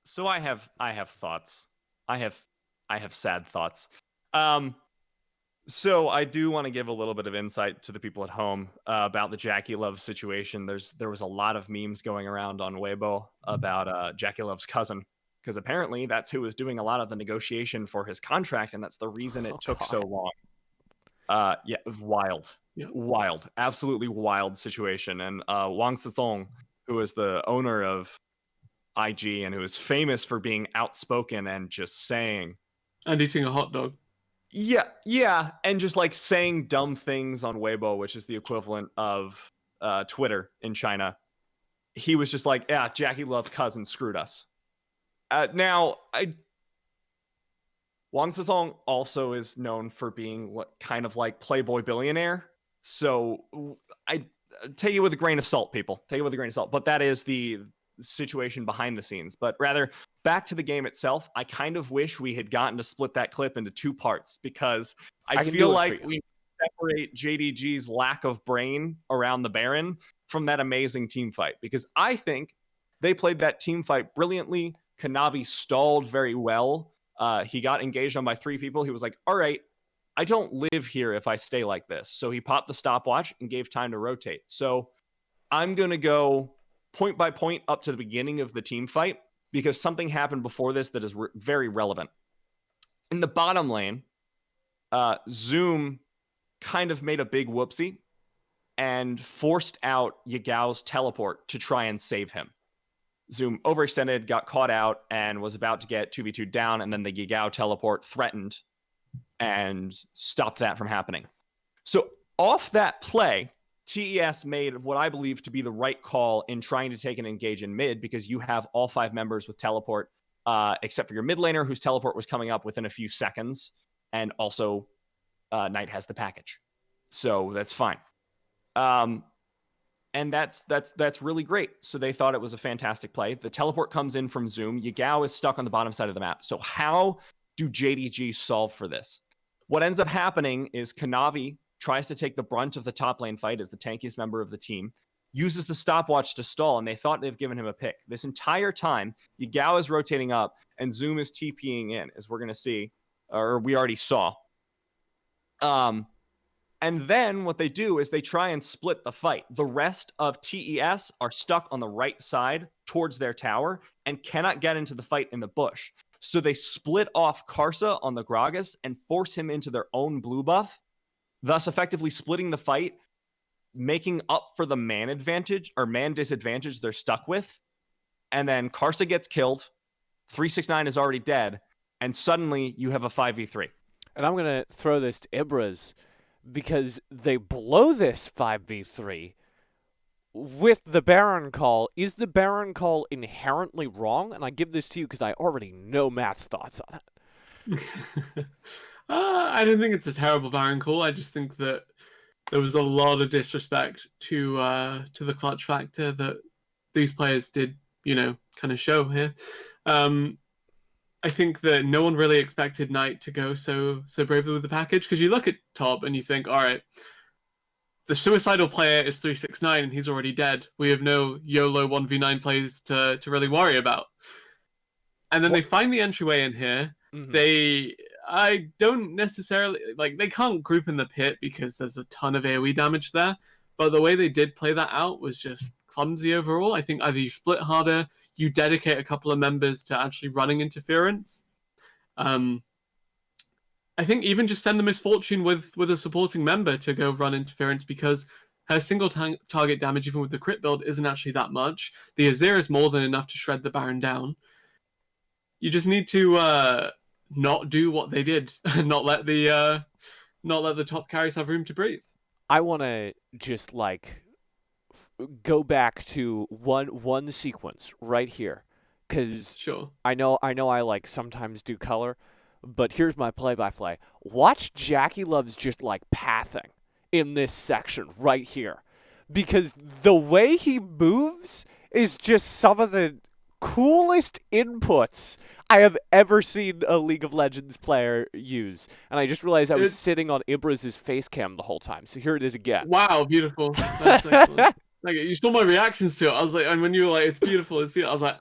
So I have thoughts. I have sad thoughts. So I do want to give a little bit of insight to the people at home about the Jackie Love situation. There was a lot of memes going around on Weibo about Jackie Love's cousin, because apparently that's who was doing a lot of the negotiation for his contract, and that's the reason it took so long. Yeah, wild, absolutely wild situation. And Wang Zizong, who is the owner of IG and who is famous for being outspoken and just saying and eating a hot dog. Yeah, and just like saying dumb things on Weibo, which is the equivalent of Twitter in China. He was just like, yeah, Jackie Love's cousin screwed us. Now, Wang Zizong also is known for being kind of like Playboy billionaire. So I take it with a grain of salt, people. Take it with a grain of salt. But that is the situation behind the scenes. But rather, back to the game itself, I kind of wish we had gotten to split that clip into two parts, because I feel like we separate JDG's lack of brain around the Baron from that amazing team fight, because I think they played that team fight brilliantly. Kanavi stalled very well. He got engaged on by 3 people. He was like, all right, I don't live here if I stay like this. So he popped the stopwatch and gave time to rotate. So I'm going to go point by point up to the beginning of the team fight, because something happened before this that is very relevant. In the bottom lane, Zoom kind of made a big whoopsie and forced out Yagao's teleport to try and save him. Zoom overextended, got caught out, and was about to get 2v2 down, and then the Yagao teleport threatened and stopped that from happening. So off that play, TES made what I believe to be the right call in trying to take and engage in mid, because you have all 5 members with teleport, except for your mid laner, whose teleport was coming up within a few seconds, and also Knight has the package. So that's fine. And that's really great. So they thought it was a fantastic play. The teleport comes in from Zoom. Yagao is stuck on the bottom side of the map. So how do JDG solve for this? What ends up happening is Kanavi tries to take the brunt of the top lane fight as the tankiest member of the team. uses the stopwatch to stall, and they thought they've given him a pick. This entire time, Yagao is rotating up, and Zoom is TPing in, as we're going to see, or we already saw. And then what they do is they try and split the fight. The rest of TES are stuck on the right side towards their tower and cannot get into the fight in the bush. So they split off Karsa on the Gragas and force him into their own blue buff, thus effectively splitting the fight, making up for the man advantage or man disadvantage they're stuck with. And then Karsa gets killed. 369 is already dead. And suddenly you have a 5v3. And I'm going to throw this to Ibriz, because they blow this 5v3 with the Baron call. Is the Baron call inherently wrong? And I give this to you because I already know Matt's thoughts on it. I don't think it's a terrible Baron call. I just think that there was a lot of disrespect to the clutch factor that these players did, kind of show here. I think that no one really expected Knight to go so bravely with the package, because you look at top and you think, all right, the suicidal player is 369 and he's already dead. We have no YOLO 1v9 plays to really worry about. And then they find the entryway in here. Mm-hmm. I don't necessarily, they can't group in the pit because there's a ton of AoE damage there, but the way they did play that out was just clumsy overall. I think either you split harder, you dedicate a couple of members to actually running interference. I think even just send the Misfortune with a supporting member to go run interference, because her single target damage, even with the crit build, isn't actually that much. The Azir is more than enough to shred the Baron down. You just need to not do what they did, not let the top carries have room to breathe. I want to just go back to one sequence right here, because sure. I know I sometimes do color, but here's my play-by-play. Watch Jackie Love's just pathing in this section right here, because the way he moves is just some of the coolest inputs I have ever seen a League of Legends player use. And I just realized I was sitting on Ibriz's face cam the whole time, so here it is again. Wow, beautiful. That's excellent. You saw my reactions to it. I was like, and when you were like, it's beautiful, I was like,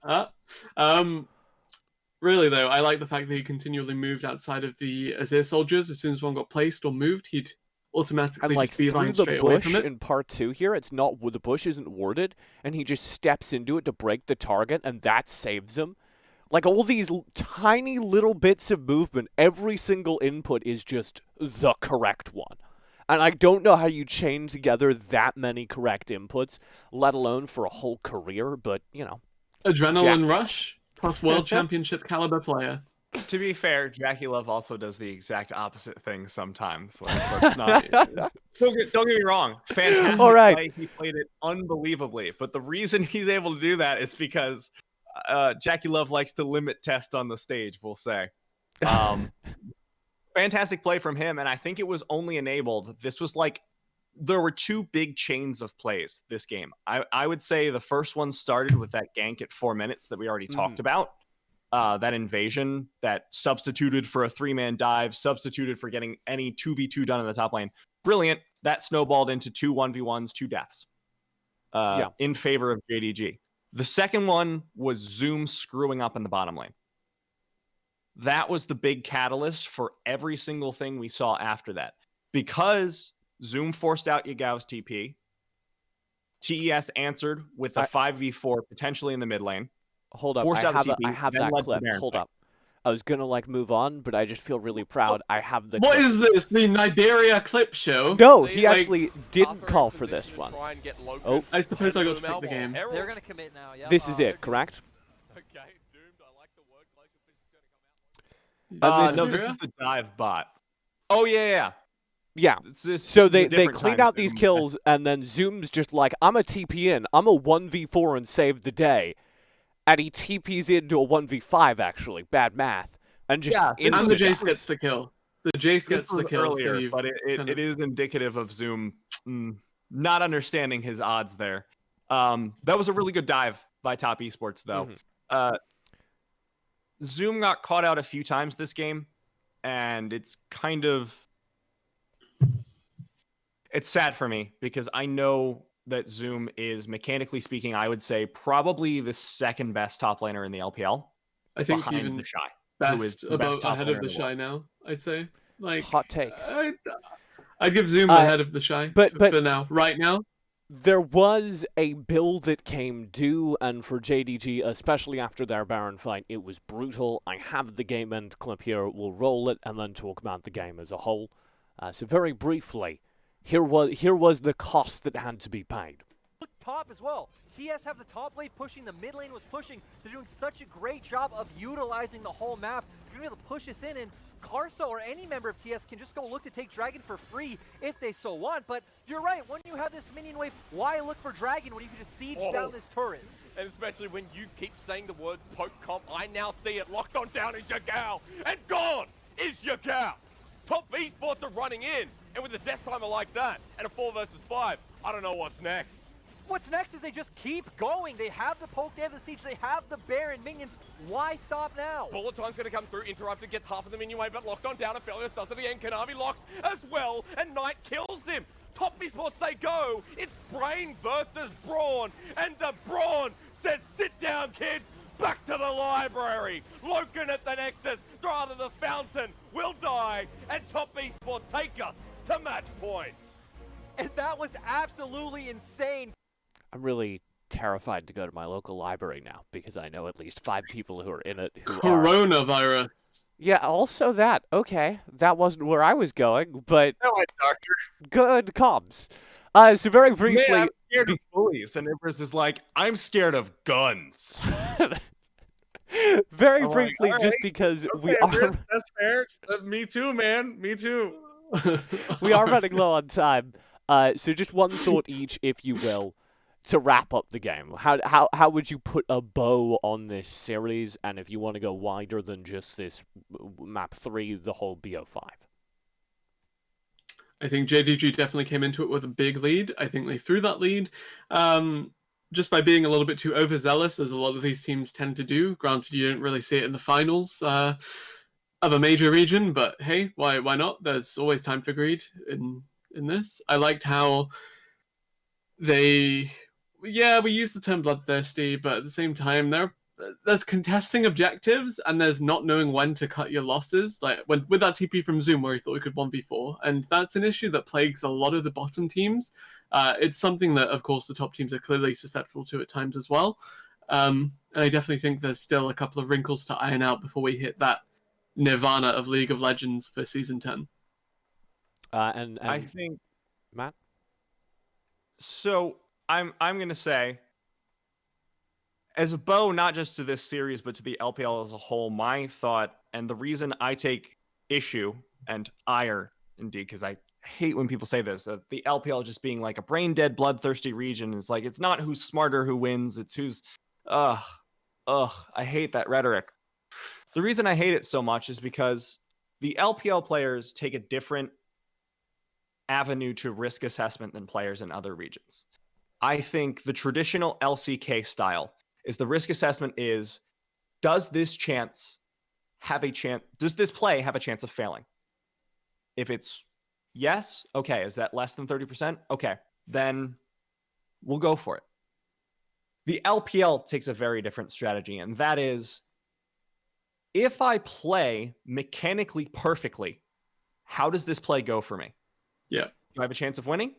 Really though, I like the fact that he continually moved outside of the Azir soldiers. As soon as one got placed or moved, he'd automatically just beeline straight away from it. In part 2 here, it's not, the bush isn't warded, and he just steps into it to break the target, and that saves him. All these tiny little bits of movement, every single input is just the correct one. And I don't know how you chain together that many correct inputs, let alone for a whole career, but, Adrenaline rush plus world championship caliber player. To be fair, Jackie Love also does the exact opposite thing sometimes. Let's not. Don't get me wrong. Fantastic All right. play. He played it unbelievably. But the reason he's able to do that is because Jackie Love likes to limit test on the stage, we'll say. Fantastic play from him, and I think it was only enabled. This was there were two big chains of plays this game. I would say the first one started with that gank at 4 minutes that we already talked about. That invasion that substituted for a 3-man dive, substituted for getting any 2v2 done in the top lane. Brilliant. That snowballed into 2 1v1s, 2 deaths in favor of JDG. The second one was Zoom screwing up in the bottom lane. That was the big catalyst for every single thing we saw after that. Because Zoom forced out Yagao's TP, TES answered with a 5v4 potentially in the mid lane. Hold up, I have that clip. Hold up. I was gonna move on, but I just feel really proud. I have the What clip. is this? The Nibiria clip show? No, he actually didn't call for this one. Oh, I suppose I got to pick the game. They're gonna commit now, yeah. This is it, correct? Okay, doomed. I like the word close. No, this is the dive bot. Oh, yeah. Yeah. So they cleaned out these kills, and then Zoom's just I'm a TP in. I'm a 1v4 and save the day. And he TPs into a 1v5, actually. Bad math. And just and the Jace gets the kill. The Jace gets the kill. Earlier, but it is indicative of Zoom not understanding his odds there. That was a really good dive by Top Esports, though. Mm-hmm. Zoom got caught out a few times this game, and it's kind of... It's sad for me, because I know that Zoom is, mechanically speaking, I would say probably the second best top laner in the LPL. I think behind even the Shy, who is best the about best top ahead laner of in the the world. Shy now. I'd say like Hot takes. I'd give Zoom ahead of the Shy but for now. Right now, there was a build that came due, and for JDG, especially after their Baron fight, it was brutal. I have the game end clip here. We'll roll it and then talk about the game as a whole. So very briefly, here was the cost that had to be paid. Look, top as well. TS have the top lane pushing, the mid lane was pushing. They're doing such a great job of utilizing the whole map. They're going to be able to push this in, and Karsa or any member of TS can just go look to take Dragon for free if they so want. But you're right, when you have this minion wave, why look for Dragon when you can just siege down this turret? And especially when you keep saying the words poke comp, I now see it. Locked on down is your gal, and gone is your gal. Top esports are running in, and with a death timer like that, and a 4 versus 5, I don't know what's next. What's next is they just keep going. They have the poke, they have the siege, they have the Baron minions. Why stop now? Bullet time's going to come through. Interrupted gets half of the minion wave, but locked on down. Aphelios does it again. Kanavi locked as well, and Knight kills him. Top esports say go. It's Brain versus Brawn, and the Brawn says, sit down, kids. Back to the library. Loken at the Nexus, rather the Fountain will die, and Top esports take us to match point. And that was absolutely insane. I'm really terrified to go to my local library now because I know at least 5 people who are in it who are... coronavirus. Yeah, also that. Okay, that wasn't where I was going, but No, doctor. good comms. So very briefly... Man, I'm scared of bullies, and Ibriz is like, I'm scared of guns. very I'm briefly, like, just right, because okay, we are... Ibriz, that's fair. Me too, man. Me too. we are running low on time. So just one thought each, if you will, to wrap up the game. How would you put a bow on this series? And if you want to go wider than just this map 3, the whole BO5? I think JDG definitely came into it with a big lead. I think they threw that lead just by being a little bit too overzealous, as a lot of these teams tend to do. Granted, you didn't really see it in the finals of a major region, but hey, why not? There's always time for greed in this. I liked how we use the term bloodthirsty, but at the same time, there's contesting objectives, and there's not knowing when to cut your losses. Like with that TP from Zoom, where he thought we could 1v4, and that's an issue that plagues a lot of the bottom teams. It's something that, of course, the top teams are clearly susceptible to at times as well. And I definitely think there's still a couple of wrinkles to iron out before we hit that nirvana of League of Legends for Season 10. And I think, Matt? so I'm gonna say, as a bow, not just to this series, but to the LPL as a whole, my thought, and the reason I take issue and ire, indeed, because I hate when people say this, the LPL just being like a brain-dead, bloodthirsty region is like, it's not who's smarter who wins, it's who's, I hate that rhetoric. The reason I hate it so much is because the LPL players take a different avenue to risk assessment than players in other regions. I think the traditional LCK style is the risk assessment is, does this play have a chance of failing? If it's yes, okay, is that less than 30%? Okay, then we'll go for it. The LPL takes a very different strategy, and that is, if I play mechanically perfectly, how does this play go for me? Yeah. Do I have a chance of winning?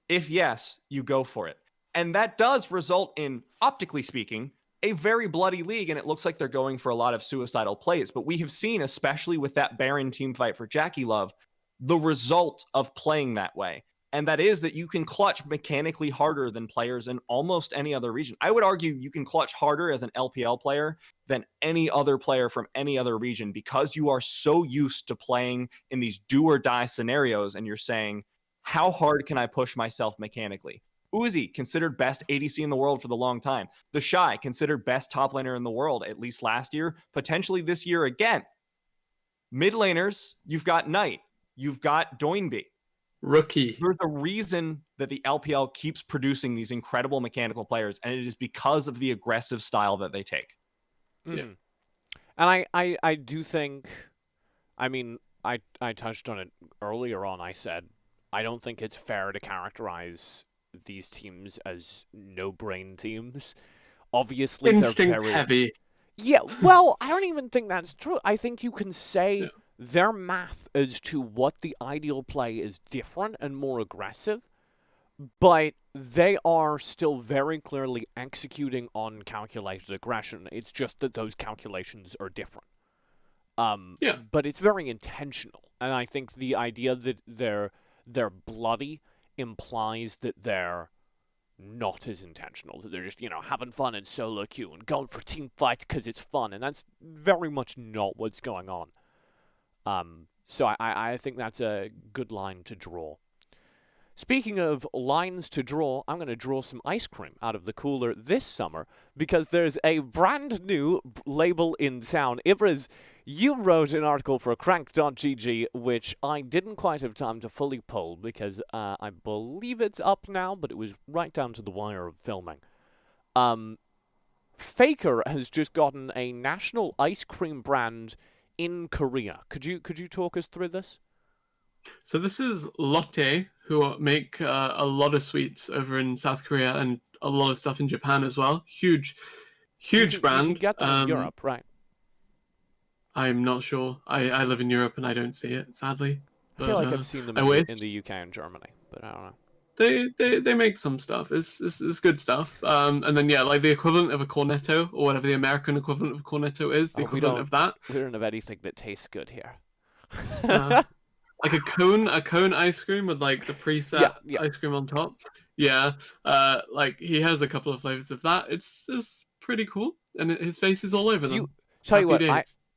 If yes, you go for it. And that does result in, optically speaking, a very bloody league, and it looks like they're going for a lot of suicidal plays. But we have seen, especially with that Baron team fight for Jackie Love, the result of playing that way. And that is that you can clutch mechanically harder than players in almost any other region. I would argue you can clutch harder as an LPL player than any other player from any other region, because you are so used to playing in these do or die scenarios, and you're saying, how hard can I push myself mechanically? Uzi, considered best ADC in the world for the long time. The Shy, considered best top laner in the world, at least last year, potentially this year again. Mid laners, you've got Knight, you've got Doinby. Rookie. There's a reason that the LPL keeps producing these incredible mechanical players, and it is because of the aggressive style that they take. Yeah. And I do think, I mean, I touched on it earlier on. I said, I don't think it's fair to characterize these teams as no-brain teams. Obviously, Instinct they're very heavy. Yeah, well, I don't even think that's true. I think you can say Yeah. their math as to what the ideal play is different and more aggressive, but they are still very clearly executing on calculated aggression. It's just that those calculations are different. Yeah. But it's very intentional, and I think the idea that they're bloody implies that they're not as intentional, that they're just, having fun in solo queue and going for team fights because it's fun, and that's very much not what's going on. So I think that's a good line to draw. Speaking of lines to draw, I'm going to draw some ice cream out of the cooler this summer because there's a brand new label in town. Ibriz, you wrote an article for Qrank.gg, which I didn't quite have time to fully poll because I believe it's up now, but it was right down to the wire of filming. Faker has just gotten a national ice cream brand in Korea. Could you talk us through this? So this is Lotte, who make a lot of sweets over in South Korea and a lot of stuff in Japan as well. Huge brand. You can get them in Europe, right? I'm not sure. I live in Europe and I don't see it, sadly. I feel like I've seen them in the UK and Germany, but I don't know. They make some stuff. It's good stuff. And then like the equivalent of a cornetto, or whatever the American equivalent of a cornetto is, the equivalent of that. We don't have anything that tastes good here. Like a cone ice cream with like the preset ice cream on top. Yeah. Like he has a couple of flavors of that. It's pretty cool, and his face is all over them. Tell you what,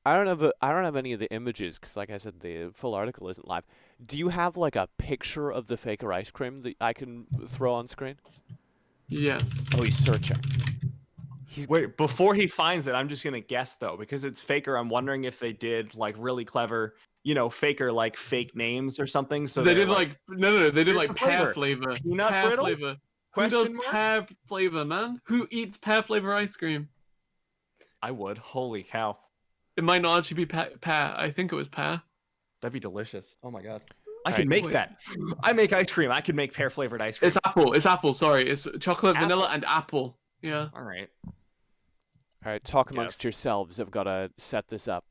I don't have any of the images because, like I said, the full article isn't live. Do you have like a picture of the Faker ice cream that I can throw on screen? Yes. Oh, he's searching. Wait, before he finds it, I'm just gonna guess though, because it's Faker. I'm wondering if they did like really clever, Faker like fake names or something. So they did like no, they did like pear flavor. Peanut pear brittle? flavor. Who Question does mark? pear flavor, man? Who eats pear flavor ice cream? I would. Holy cow. It might not actually be pear. I think it was pear. That'd be delicious. Oh my god. I can make that. I make ice cream. I can make pear flavored ice cream. It's apple. Sorry, it's chocolate, vanilla, and apple. Yeah. All right. All right, talk amongst yourselves. I've got to set this up.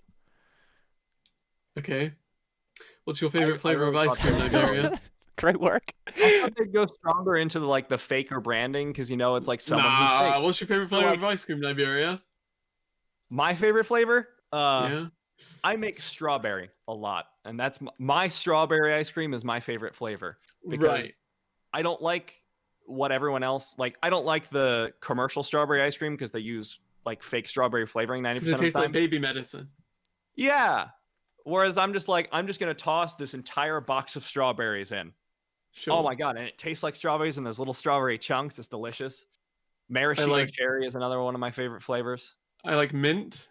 Okay. What's your favorite flavor of ice cream, Nibiria? Great work. I thought they'd go stronger into the Faker branding because it's like someone who's fake. What's your favorite flavor of ice cream, Nibiria? My favorite flavor? Yeah. I make strawberry a lot, and that's my strawberry ice cream is my favorite flavor because I don't like what everyone else like. I don't like the commercial strawberry ice cream because they use like fake strawberry flavoring 90% of the time. It tastes like baby medicine. Yeah. Whereas I'm just gonna toss this entire box of strawberries in. Sure. Oh my god, and it tastes like strawberries and those little strawberry chunks. It's delicious. Maraschino cherry is another one of my favorite flavors. I like mint.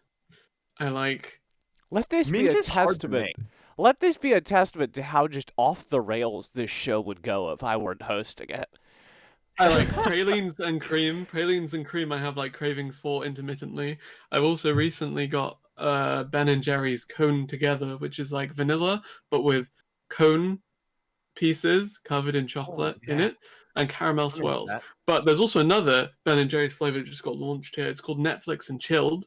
Let this be a testament. Let this be a testament to how just off the rails this show would go if I weren't hosting it. I like pralines and cream. Pralines and cream I have like cravings for intermittently. I've also recently got Ben and Jerry's Cone Together, which is like vanilla, but with cone pieces covered in chocolate in it and caramel swirls. But there's also another Ben and Jerry's flavor that just got launched here. It's called Netflix and Chilled.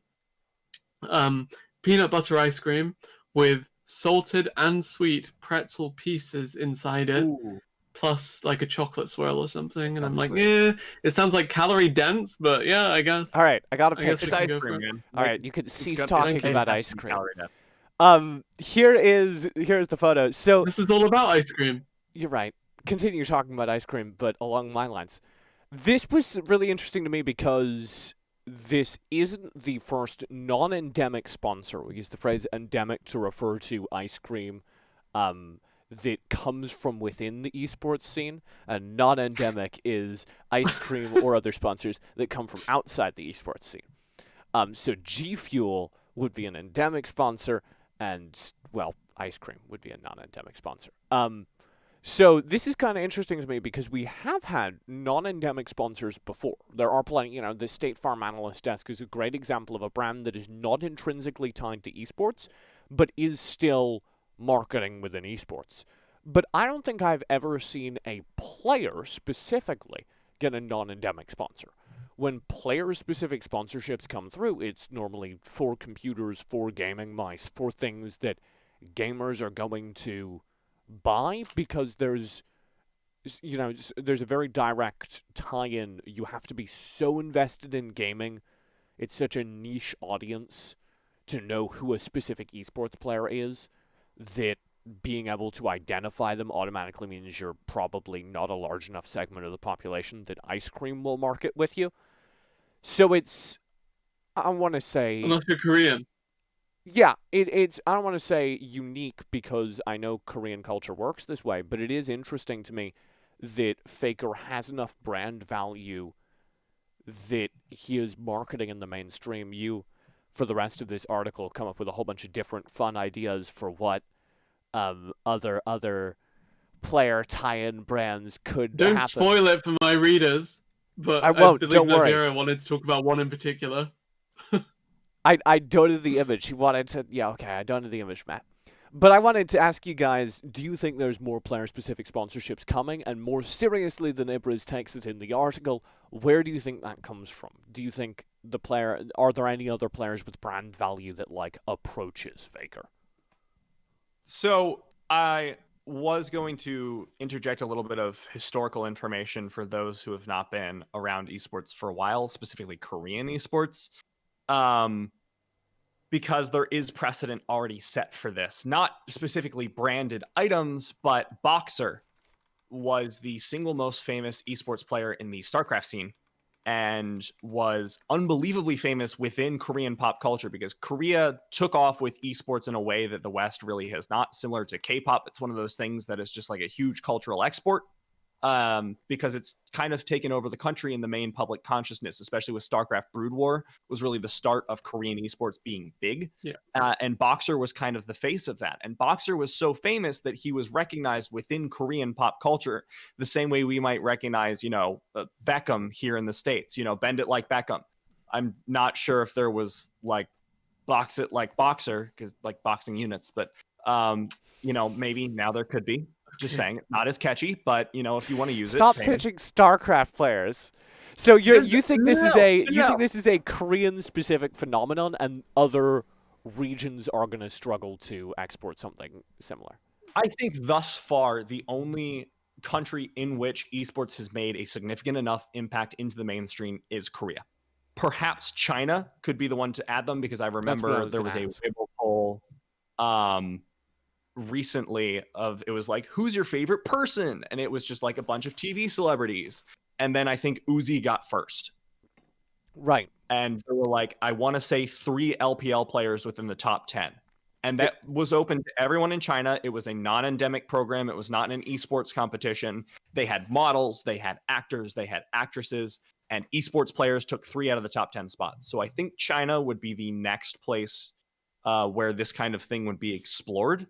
Peanut butter ice cream with salted and sweet pretzel pieces inside it. Ooh. Plus like a chocolate swirl or something, and I'm like, yeah, it sounds like calorie dense, but yeah, I guess. All right, I got a picture. It's ice cream, man. All right, you could cease talking about ice cream. Calorie Here's the photo. So this is all about ice cream. You're right. Continue talking about ice cream, but along my lines. This was really interesting to me because this isn't the first non-endemic sponsor. We use the phrase endemic to refer to ice cream that comes from within the esports scene, and non-endemic is ice cream or other sponsors that come from outside the esports scene. So G Fuel would be an endemic sponsor, and, well, ice cream would be a non-endemic sponsor. So this is kind of interesting to me because we have had non-endemic sponsors before. There are plenty, the State Farm Analyst Desk is a great example of a brand that is not intrinsically tied to esports, but is still marketing within esports. but I don't think I've ever seen a player specifically get a non-endemic sponsor. When player-specific sponsorships come through, it's normally for computers, for gaming mice, for things that gamers are going to buy because there's a very direct tie-in. You have to be so invested in gaming. It's such a niche audience to know who a specific esports player is that being able to identify them automatically means you're probably not a large enough segment of the population that ice cream will market with you. So it's, I want to say... Unless you're Korean. Yeah, it's, I don't want to say unique because I know Korean culture works this way, but it is interesting to me that Faker has enough brand value that he is marketing in the mainstream. You, for the rest of this article, come up with a whole bunch of different fun ideas for what other player tie-in brands could Don't happen. spoil it for my readers, but I won't, believe don't worry. Nibiria wanted to talk about one in particular. I donated the image. He wanted to... Yeah, okay, I donated the image, Matt. But I wanted to ask you guys, do you think there's more player-specific sponsorships coming? And more seriously than Ibriz takes it in the article, where do you think that comes from? Do you think are there any other players with brand value that, like, approaches Faker? So I was going to interject a little bit of historical information for those who have not been around esports for a while, specifically Korean esports. Because there is precedent already set for this. Not specifically branded items, but Boxer was the single most famous esports player in the StarCraft scene and was unbelievably famous within Korean pop culture because Korea took off with esports in a way that the West really has not. Similar to K-pop, it's one of those things that is just like a huge cultural export. Because it's kind of taken over the country in the main public consciousness, especially with StarCraft Brood War, was really the start of Korean esports being big. Yeah. And Boxer was kind of the face of that. And Boxer was so famous that he was recognized within Korean pop culture the same way we might recognize, Beckham here in the States, bend it like Beckham. I'm not sure if there was like box it like Boxer, because like boxing units, but maybe now there could be. Just saying, not as catchy, but if you want to use Stop it. pitching StarCraft players. So you think this is a Korean specific phenomenon, and other regions are going to struggle to export something similar? I think thus far the only country in which esports has made a significant enough impact into the mainstream is Korea. Perhaps China could be the one to add them because I remember there was a Weibo poll recently it was like, who's your favorite person? And it was just like a bunch of TV celebrities. And then I think Uzi got first. Right. And they were like, I want to say 3 LPL players within the top 10. And that was open to everyone in China. It was a non-endemic program. It was not an esports competition. They had models, they had actors, they had actresses, and esports players took 3 out of the top 10 spots. So I think China would be the next place where this kind of thing would be explored.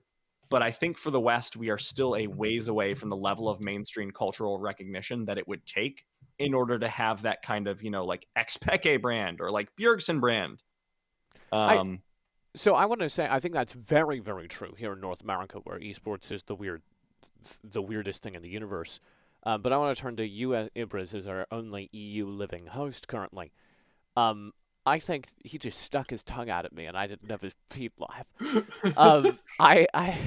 But I think for the West, we are still a ways away from the level of mainstream cultural recognition that it would take in order to have that kind of, like Xpeke brand or like Bjergsen brand. So I want to say, I think that's very, very true here in North America, where esports is the weirdest thing in the universe. But I want to turn to you, Ibriz, as our only EU living host currently. I think he just stuck his tongue out at me, and I didn't have his peep live. I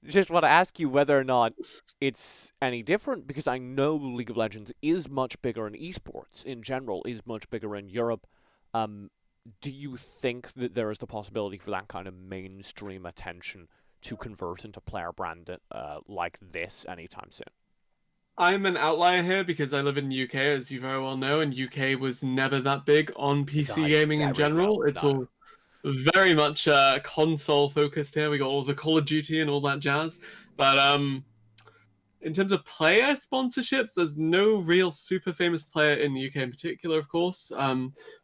just want to ask you whether or not it's any different, because I know League of Legends is much bigger in esports in general, is much bigger in Europe. Do you think that there is the possibility for that kind of mainstream attention to convert into player brand like this anytime soon? I'm an outlier here because I live in the UK, as you very well know, and UK was never that big on PC gaming in general. It's all very much console focused here. We got all the Call of Duty and all that jazz. But in terms of player sponsorships, there's no real super famous player in the UK in particular, of course.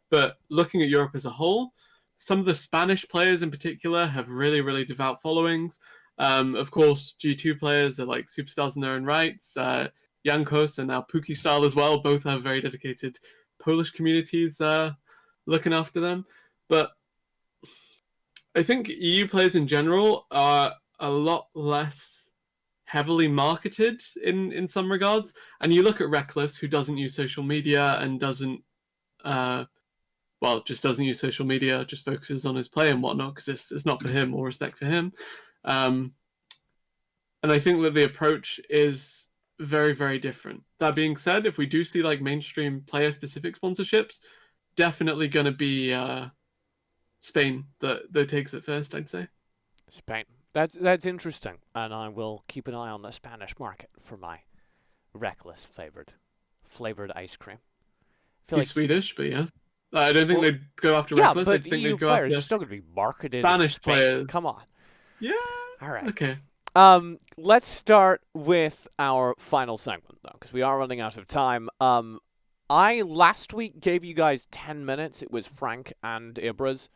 But looking at Europe as a whole, some of the Spanish players in particular have really, really devout followings. Of course, G2 players are like superstars in their own rights. Jankos and now Pookie Style as well, both have very dedicated Polish communities looking after them. But I think EU players in general are a lot less heavily marketed in some regards. And you look at Reckless, who doesn't use social media and doesn't just doesn't use social media, just focuses on his play and whatnot because it's not for him, or respect for him. And I think that the approach is very, very different. That being said, if we do see like mainstream player-specific sponsorships, definitely going to be Spain that takes it first, I'd say. Spain. That's interesting, and I will keep an eye on the Spanish market for my Reckless flavored ice cream. He's like Swedish, but yeah. I don't think they'd go after Reckless. Yeah, I but think EU they'd go players after are still going to be marketed Spanish in Spain. players. Come on. Yeah. All right. Okay. Let's start with our final segment, though, because we are running out of time. I last week gave you guys 10 minutes. It was Qrank and Ibriz.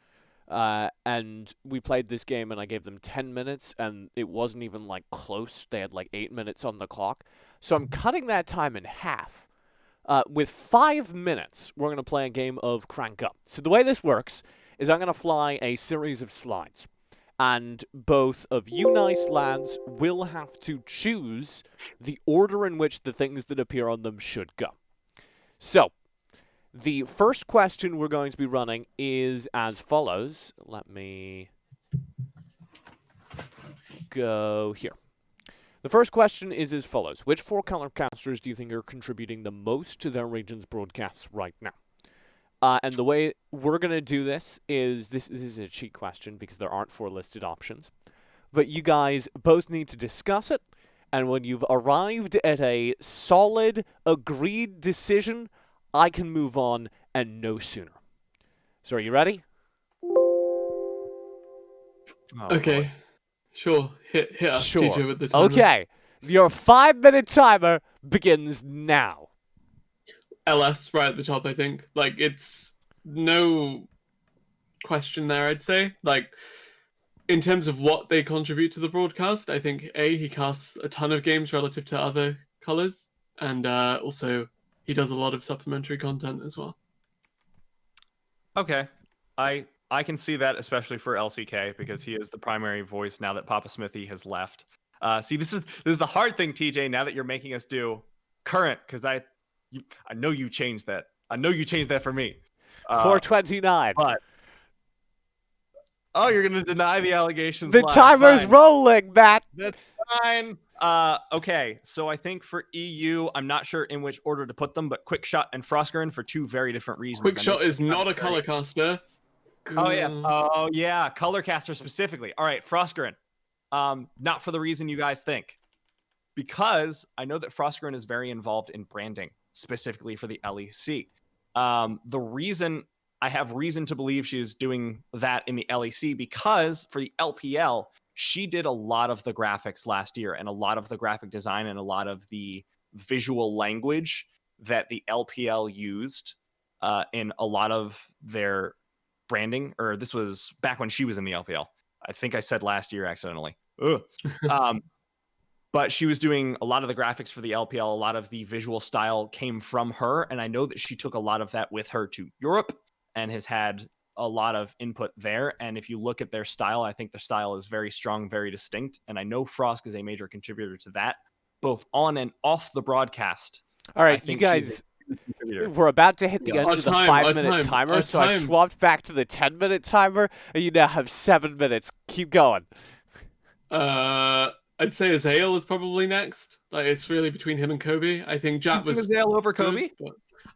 And we played this game, and I gave them 10 minutes, and it wasn't even, like, close. They had, like, 8 minutes on the clock. So I'm cutting that time in half. With 5 minutes, we're going to play a game of Qrank Up. So the way this works is I'm going to fly a series of slides. And both of you nice lads will have to choose the order in which the things that appear on them should go. So, the first question we're going to be running is as follows. Let me go here. The first question is as follows. Which 4 colorcasters do you think are contributing the most to their region's broadcasts right now? And the way we're going to do this is a cheat question because there aren't 4 listed options. But you guys both need to discuss it. And when you've arrived at a solid, agreed decision, I can move on and no sooner. So are you ready? Okay. Boy. Sure. Hit us, sure. TJ, with the timer. Okay. Your 5-minute timer begins now. LS right at the top, I think. Like, it's no question there, I'd say. Like, in terms of what they contribute to the broadcast, I think, he casts a ton of games relative to other colors, and also he does a lot of supplementary content as well. Okay. I can see that, especially for LCK, because he is the primary voice now that Papa Smithy has left. See, this is the hard thing, TJ, now that you're making us do current, because I know you changed that. I know you changed that for me. 429. But you're going to deny the allegations. The timer's rolling, Matt. That's fine. Okay, so I think for EU, I'm not sure in which order to put them, but Quickshot and Frostgren for 2 very different reasons. Quickshot is not a color caster. Oh yeah, color caster specifically. All right, Frostgren. Not for the reason you guys think, because I know that Frostgren is very involved in branding, specifically for the LEC. The reason I have reason to believe she is doing that in the LEC, because for the LPL, she did a lot of the graphics last year and a lot of the graphic design and a lot of the visual language that the LPL used in a lot of their branding. Or this was back when she was in the LPL. I think I said last year accidentally. But she was doing a lot of the graphics for the LPL. A lot of the visual style came from her. And I know that she took a lot of that with her to Europe and has had a lot of input there. And if you look at their style, I think their style is very strong, very distinct. And I know Frost is a major contributor to that, both on and off the broadcast. All right, you guys, we're about to hit the end of the 5-minute timer, so I swapped back to the 10-minute timer, and you now have 7 minutes. Keep going. I'd say Azael is probably next. Like, it's really between him and Kobe. I think Jat was Azael over Kobe.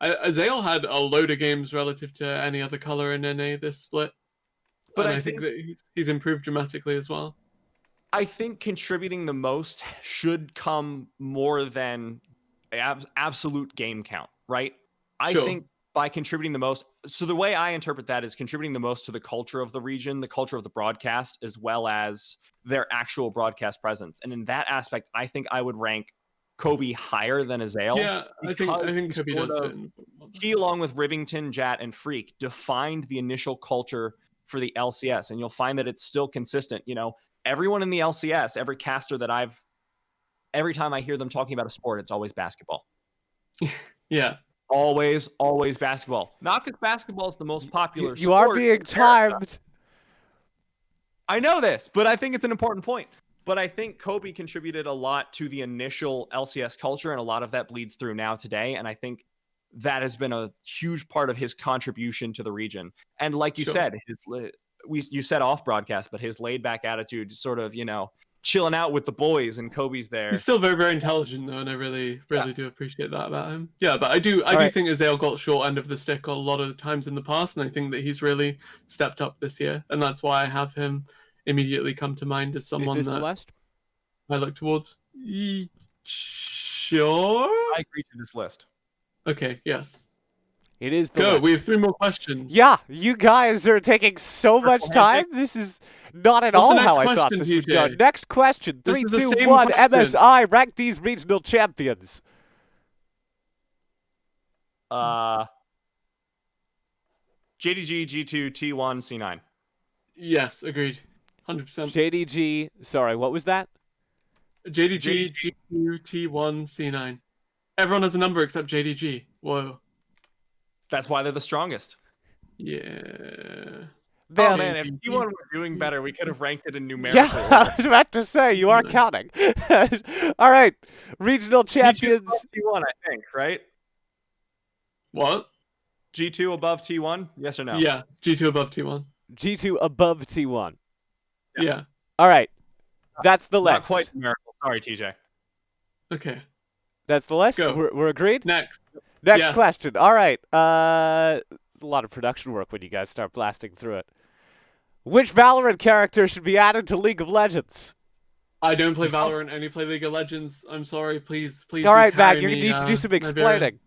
Azael had a load of games relative to any other color in NA this split, but I think that he's improved dramatically as well. I think contributing the most should come more than absolute game count, right? I think by contributing the most, so the way I interpret that is contributing the most to the culture of the region, the culture of the broadcast, as well as their actual broadcast presence. And in that aspect, I think I would rank Kobe higher than Azael. Yeah, I think Kobe does fit. He, along with Rivington, Jat, and Freak, defined the initial culture for the LCS. And you'll find that it's still consistent. You know, everyone in the LCS, every caster that every time I hear them talking about a sport, it's always basketball. Yeah. Always basketball. Not because basketball is the most popular sport. You are being timed. I know this, but I think it's an important point. But I think Kobe contributed a lot to the initial LCS culture, and a lot of that bleeds through now today. And I think that has been a huge part of his contribution to the region. And like you said, you said off broadcast, but his laid back attitude, sort of, chilling out with the boys, and Kobe's there. He's still very, very intelligent though, and I really do appreciate that about him. Yeah, but I do think Azael got short end of the stick a lot of times in the past, and I think that he's really stepped up this year, and that's why I have him immediately come to mind as someone Is this that the last? I look towards. Sure. I agree to this list. Okay. Yes. It is the Go. list. We have 3 more questions. Yeah, you guys are taking so much time. This is not at all how I thought this would go. Next question. 3, 2, 1. MSI, rank these regional champions. JDG, G2, T1, C9. Yes, agreed. 100%. JDG, sorry, what was that? JDG, G2, T1, C9. Everyone has a number except JDG. Whoa. That's why they're the strongest. Yeah. Oh man, if T1 were doing better, we could have ranked it in numerical. Yeah, I was about to say, you are counting. All right, regional champions. T1, I think, right? What? G2 above T1? Yes or no? Yeah, G2 above T1. G2 above T1. Yeah. All right, that's the list. Not quite numerical. Sorry, TJ. Okay. That's the list? Go. We're agreed? Next. Next question. All right. A lot of production work when you guys start blasting through it. Which Valorant character should be added to League of Legends? I don't play Valorant, I only play League of Legends. I'm sorry, please. All right, Matt, you're going to need to do some explaining.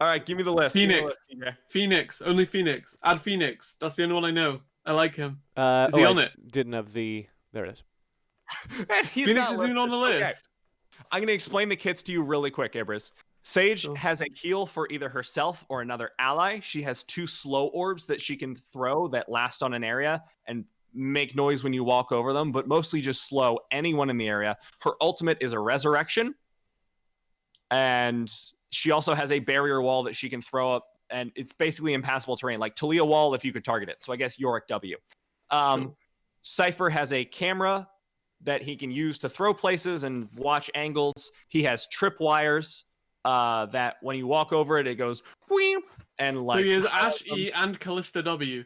All right, give me the list. Phoenix. Only Phoenix. Add Phoenix. That's the only one I know. I like him. Is he on it? Didn't have the... There it is. Phoenix isn't even on the list. Okay. I'm going to explain the kits to you really quick, Ibriz. Sage has a heal for either herself or another ally. She has 2 slow orbs that she can throw that last on an area and make noise when you walk over them, but mostly just slow anyone in the area. Her ultimate is a resurrection. And she also has a barrier wall that she can throw up, and it's basically impassable terrain, like Talia wall if you could target it. So I guess Yorick W. Cypher has a camera that he can use to throw places and watch angles. He has tripwires that when you walk over it, it goes and like. So he has Ashe E and Callista W.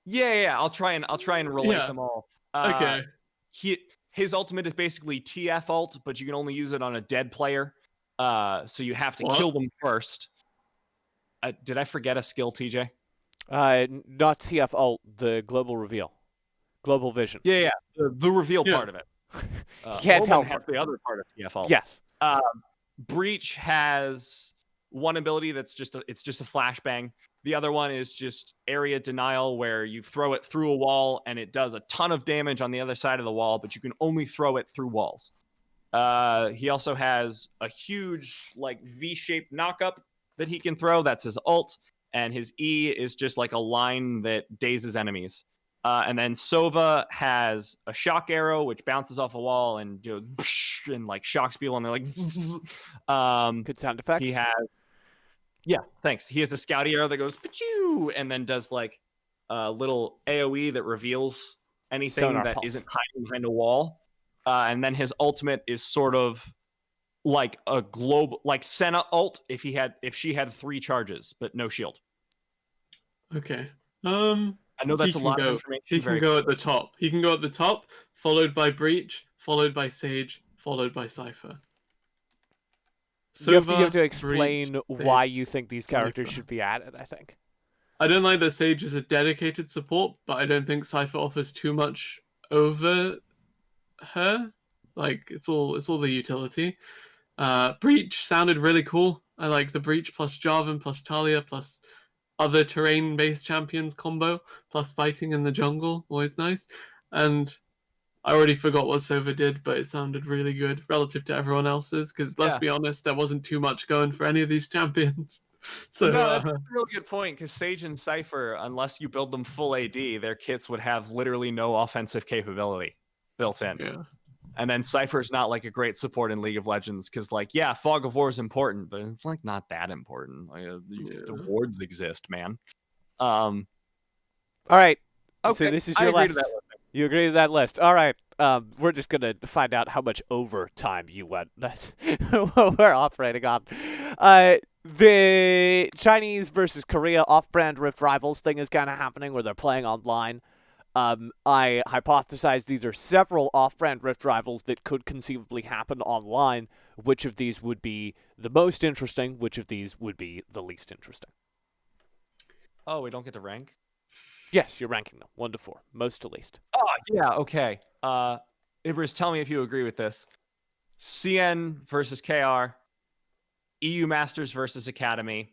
Yeah. I'll try and relate them all. Okay. His ultimate is basically TF ult, but you can only use it on a dead player. So you have to kill them first. Did I forget a skill, TJ? Not TF ult, the global reveal. Global vision. Yeah. The reveal part of it. You can't tell. Has the other part of TF ult. Yes. Breach has one ability that's just a flashbang. The other one is just area denial, where you throw it through a wall and it does a ton of damage on the other side of the wall, but you can only throw it through walls. He also has a huge like V-shaped knockup that he can throw. That's his ult, and his E is just like a line that dazes enemies. And then Sova has a shock arrow which bounces off a wall and and like shocks people, and they're like good sound effects. He has thanks. He has a scouty arrow that goes Pachoo, and then does like a little AoE that reveals anything Sonar that pulse. isn't hiding behind a wall. And then his ultimate is sort of like a global, like Senna ult if she had 3 charges but no shield. Okay. I know that's a lot of information. He can go at the top. He can go at the top, followed by Breach, followed by Sage, followed by Cypher. You have to explain why you think these characters should be added, I think. I don't like that Sage is a dedicated support, but I don't think Cypher offers too much over her. Like, it's all the utility. Breach sounded really cool. I like the Breach plus Jarvan plus Talia plus other terrain-based champions combo, plus fighting in the jungle, always nice. And I already forgot what Sova did, but it sounded really good relative to everyone else's, because let's be honest, there wasn't too much going for any of these champions. So no, that's a really good point, because Sage and Cypher, unless you build them full AD, their kits would have literally no offensive capability built in. Yeah. And then Cypher's not like a great support in League of Legends, because like, Fog of War is important, but it's like not that important. Like, the wards exist, man. All right. Okay. So this is I your agree last. to that You agree to that list? All right. We're just gonna find out how much overtime you went. That's what we're operating on. The Chinese versus Korea off-brand Rift Rivals thing is kind of happening where they're playing online. I hypothesize these are several off-brand Rift Rivals that could conceivably happen online. Which of these would be the most interesting? Which of these would be the least interesting? Oh, we don't get to rank? Yes, you're ranking them 1 to 4, most to least. Oh, yeah, okay. Ibriz, tell me if you agree with this. CN versus KR, EU Masters versus Academy,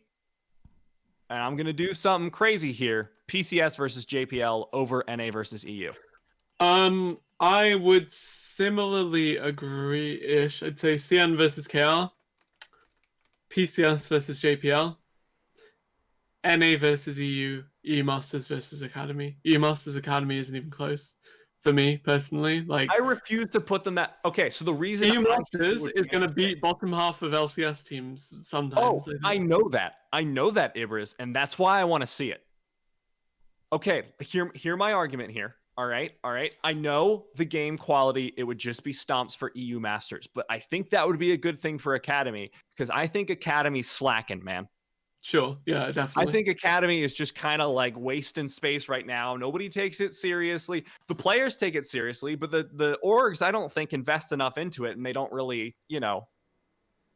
and I'm going to do something crazy here. PCS versus JPL over NA versus EU. I would similarly agree-ish. I'd say CN versus KR, PCS versus JPL, NA versus EU, EU Masters versus Academy. EU Masters Academy isn't even close for me personally. Like, I refuse to put them that. Okay, so the reason EU Masters is going to beat bottom half of LCS teams sometimes. Oh, I know that. I know that, Ibriz, and that's why I want to see it. Okay, hear my argument here. All right. I know the game quality, it would just be stomps for EU Masters, but I think that would be a good thing for Academy because I think Academy's slacking, man. Sure, yeah, definitely. I think Academy is just kind of like wasting space right now. Nobody takes it seriously. The players take it seriously, but the orgs, I don't think, invest enough into it, and they don't really,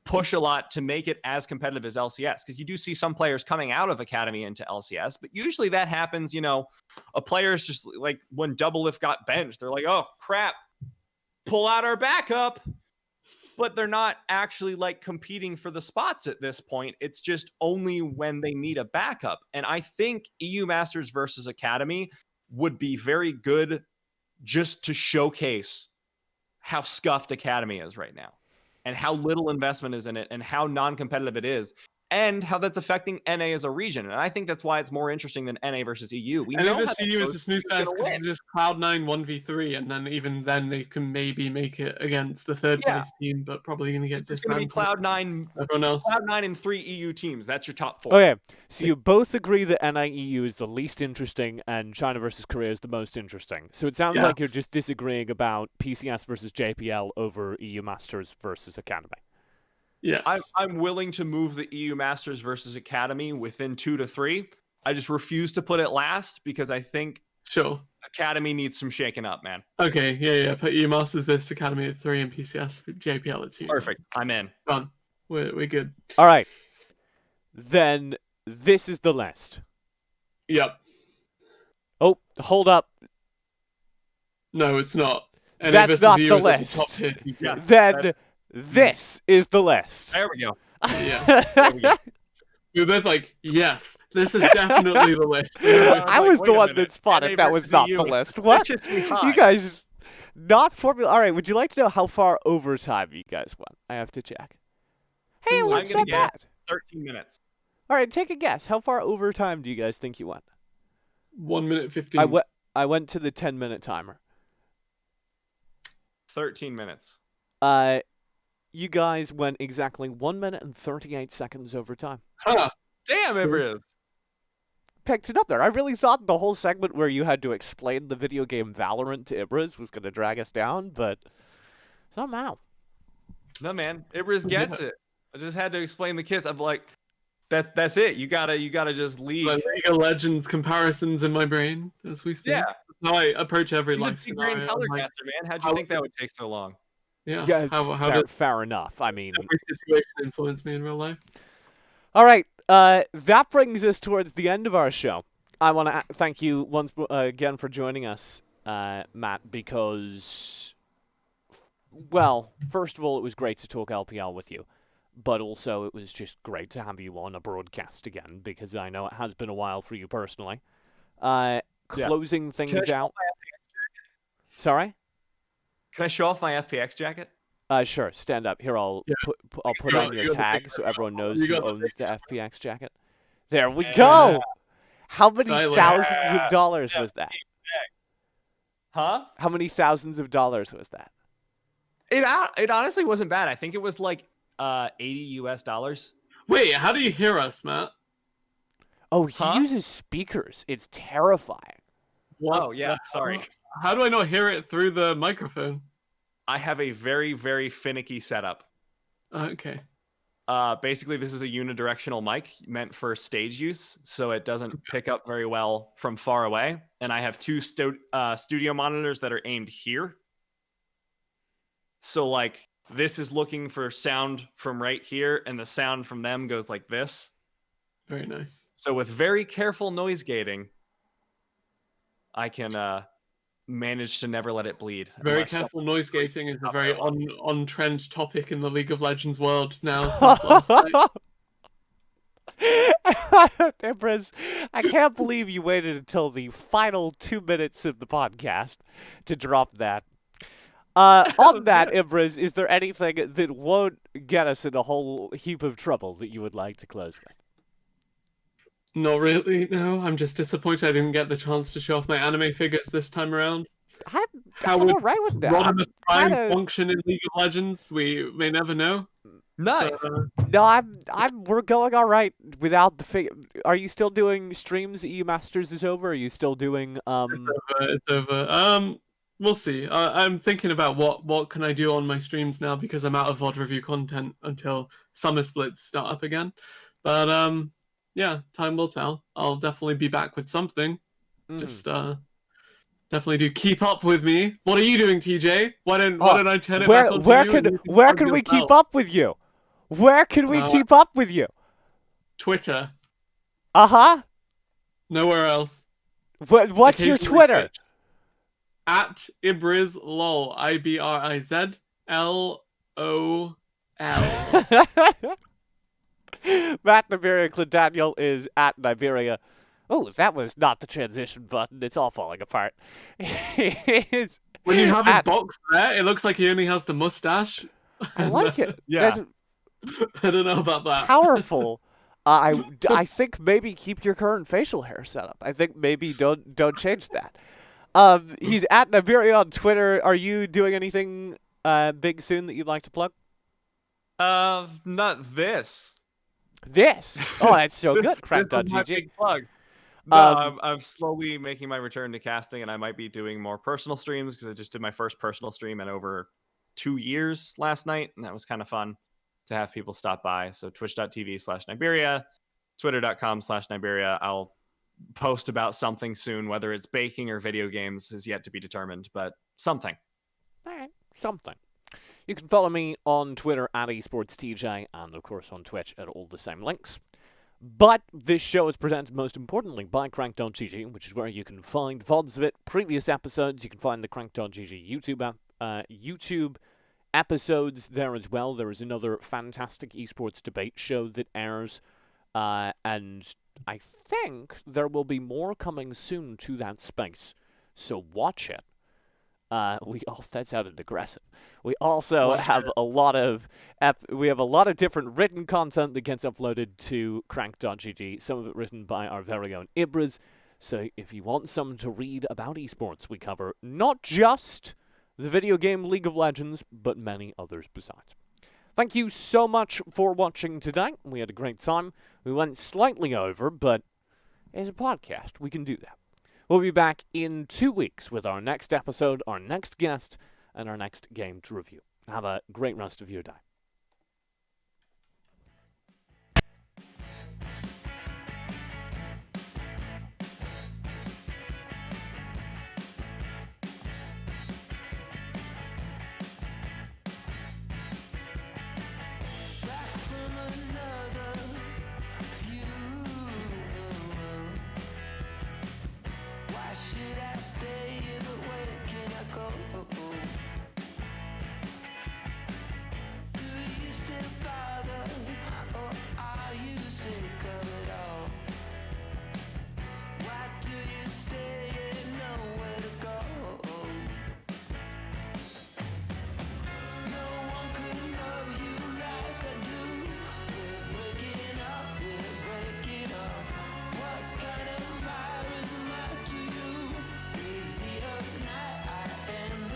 push a lot to make it as competitive as LCS. Because you do see some players coming out of Academy into LCS, but usually that happens, a player's just like when Double Lift got benched, they're like, oh, crap, pull out our backup. But they're not actually like competing for the spots at this point. It's just only when they need a backup. And I think EU Masters versus Academy would be very good just to showcase how scuffed Academy is right now and how little investment is in it and how non-competitive it is and how that's affecting NA as a region. And I think that's why it's more interesting than NA versus EU. We know versus EU is a snooze fest because it's just Cloud9 1v3, and then even then they can maybe make it against the third place team, but probably going to get dismantled. It's going to be Cloud9, everyone else. Cloud9 and 3 EU teams. That's your top 4. Okay, so you both agree that NIEU is the least interesting and China versus Korea is the most interesting. So it sounds like you're just disagreeing about PCS versus JPL over EU Masters versus Academy. Yeah, I'm willing to move the EU Masters versus Academy within 2 to 3. I just refuse to put it last because I think Academy needs some shaking up, man. Okay, yeah. Put EU Masters versus Academy at 3 and PCS JPL at 2. Perfect. I'm in. Done. We're good. All right. Then this is the list. Yep. Oh, hold up. No, it's not. That's not the list. Then this is the list. There we go. Yeah. There we go. We were both like, yes, this is definitely the list. I was the one that spotted that was not the list. What? You guys, not formula. All right, would you like to know how far overtime you guys went? I have to check. Hey, it wasn't that bad. 13 minutes. All right, take a guess. How far overtime do you guys think you went? 1 minute 15. I went to the 10-minute timer. 13 minutes. You guys went exactly 1 minute and 38 seconds overtime. Huh. Damn, Ibriz. Picked it up there. I really thought the whole segment where you had to explain the video game Valorant to Ibriz was going to drag us down, but somehow. No, man. Ibriz gets it. I just had to explain the kiss. I'm like, that's it. You gotta just leave. League of Legends comparisons in my brain as we speak. Yeah. That's how I approach every He's life a big brain scenario. color caster, man. How'd you think that would take so long? Yeah. How does fair enough. I mean, every situation influence me in real life? All right. That brings us towards the end of our show. I want to thank you once again for joining us, Matt, because, well, first of all, it was great to talk LPL with you, but also it was just great to have you on a broadcast again, because I know it has been a while for you personally. Closing things out. Sorry? Can I show off my FPX jacket? Sure. Stand up. Here, I'll put on your tag so everyone knows who owns the FPX jacket. There we go. How many thousands of dollars was that? Huh? How many thousands of dollars was that? It honestly wasn't bad. I think it was like $80 US. Wait, how do you hear us, Matt? Oh, he uses speakers. It's terrifying. Whoa, yeah. Sorry. How do I not hear it through the microphone? I have a very, very finicky setup. Okay. Basically, this is a unidirectional mic meant for stage use, so it doesn't pick up very well from far away. And I have two studio monitors that are aimed here. So, like, this is looking for sound from right here, and the sound from them goes like this. Very nice. So, with very careful noise gating, I can manage to never let it bleed. Very unless careful noise gating is a up very there. on-trend topic in the League of Legends world now since last night. Ibriz, I can't believe you waited until the final 2 minutes of the podcast to drop that. On that, Ibriz, is there anything that won't get us in a whole heap of trouble that you would like to close with? Not really, no. I'm just disappointed I didn't get the chance to show off my anime figures this time around. I'm all right with that. Rodimus Prime kinda- function in League of Legends? We may never know. Nice. No, we're going all right without the figure. Are you still doing streams? EU Masters is over. Are you still doing It's over. We'll see. I'm thinking about what can I do on my streams now because I'm out of VOD review content until summer splits start up again. But yeah, time will tell. I'll definitely be back with something. Just definitely do keep up with me. What are you doing, TJ? Why don't I turn it back on to you? And you can where plug can we yourself? keep up with you? Where can we keep up with you? Twitter. Uh-huh. Nowhere else. What's your Occasionally Twitter? Twitch. At Ibriz lol. IBRIZLOL. Matt Nibiria Cladaniel is at Nibiria. Oh, that was not the transition button. It's all falling apart. He's When you have his at- box there, it looks like he only has the mustache. I like it. Yeah. That's I don't know about that. powerful. I think maybe keep your current facial hair setup. I think maybe don't change that. He's at Nibiria on Twitter. Are you doing anything big soon that you'd like to plug? Not this. This. Oh, that's so This- good. this is my Crank.gg. big plug. No, I'm slowly making my return to casting, and I might be doing more personal streams because I just did my first personal stream in over 2 years last night, and that was kind of fun to have people stop by. So twitch.tv/Nibiria, twitter.com/Nibiria. I'll post about something soon, whether it's baking or video games is yet to be determined, but something. All right, something. You can follow me on Twitter at esportstj and, of course, on Twitch at all the same links. But this show is presented most importantly by Qrank.gg, which is where you can find VODs of it, previous episodes. You can find the Qrank.gg YouTube episodes there as well. There is another fantastic esports debate show that airs, and I think there will be more coming soon to that space, so watch it. That sounded aggressive. We also have a lot of different written content that gets uploaded to Qrank.gg, some of it written by our very own Ibriz. So if you want someone to read about esports, we cover not just the video game League of Legends, but many others besides. Thank you so much for watching today. We had a great time. We went slightly over, but it's a podcast. We can do that. We'll be back in 2 weeks with our next episode, our next guest, and our next game to review. Have a great rest of your day. Back from another funeral. Why should I stay here, but where can I go? Do you still bother, or are you sick of it all? Why do you stay and nowhere to go? No one could love you like I do. We're breaking up, we're breaking up. What kind of virus am I to you? Crazy of night, I am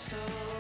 so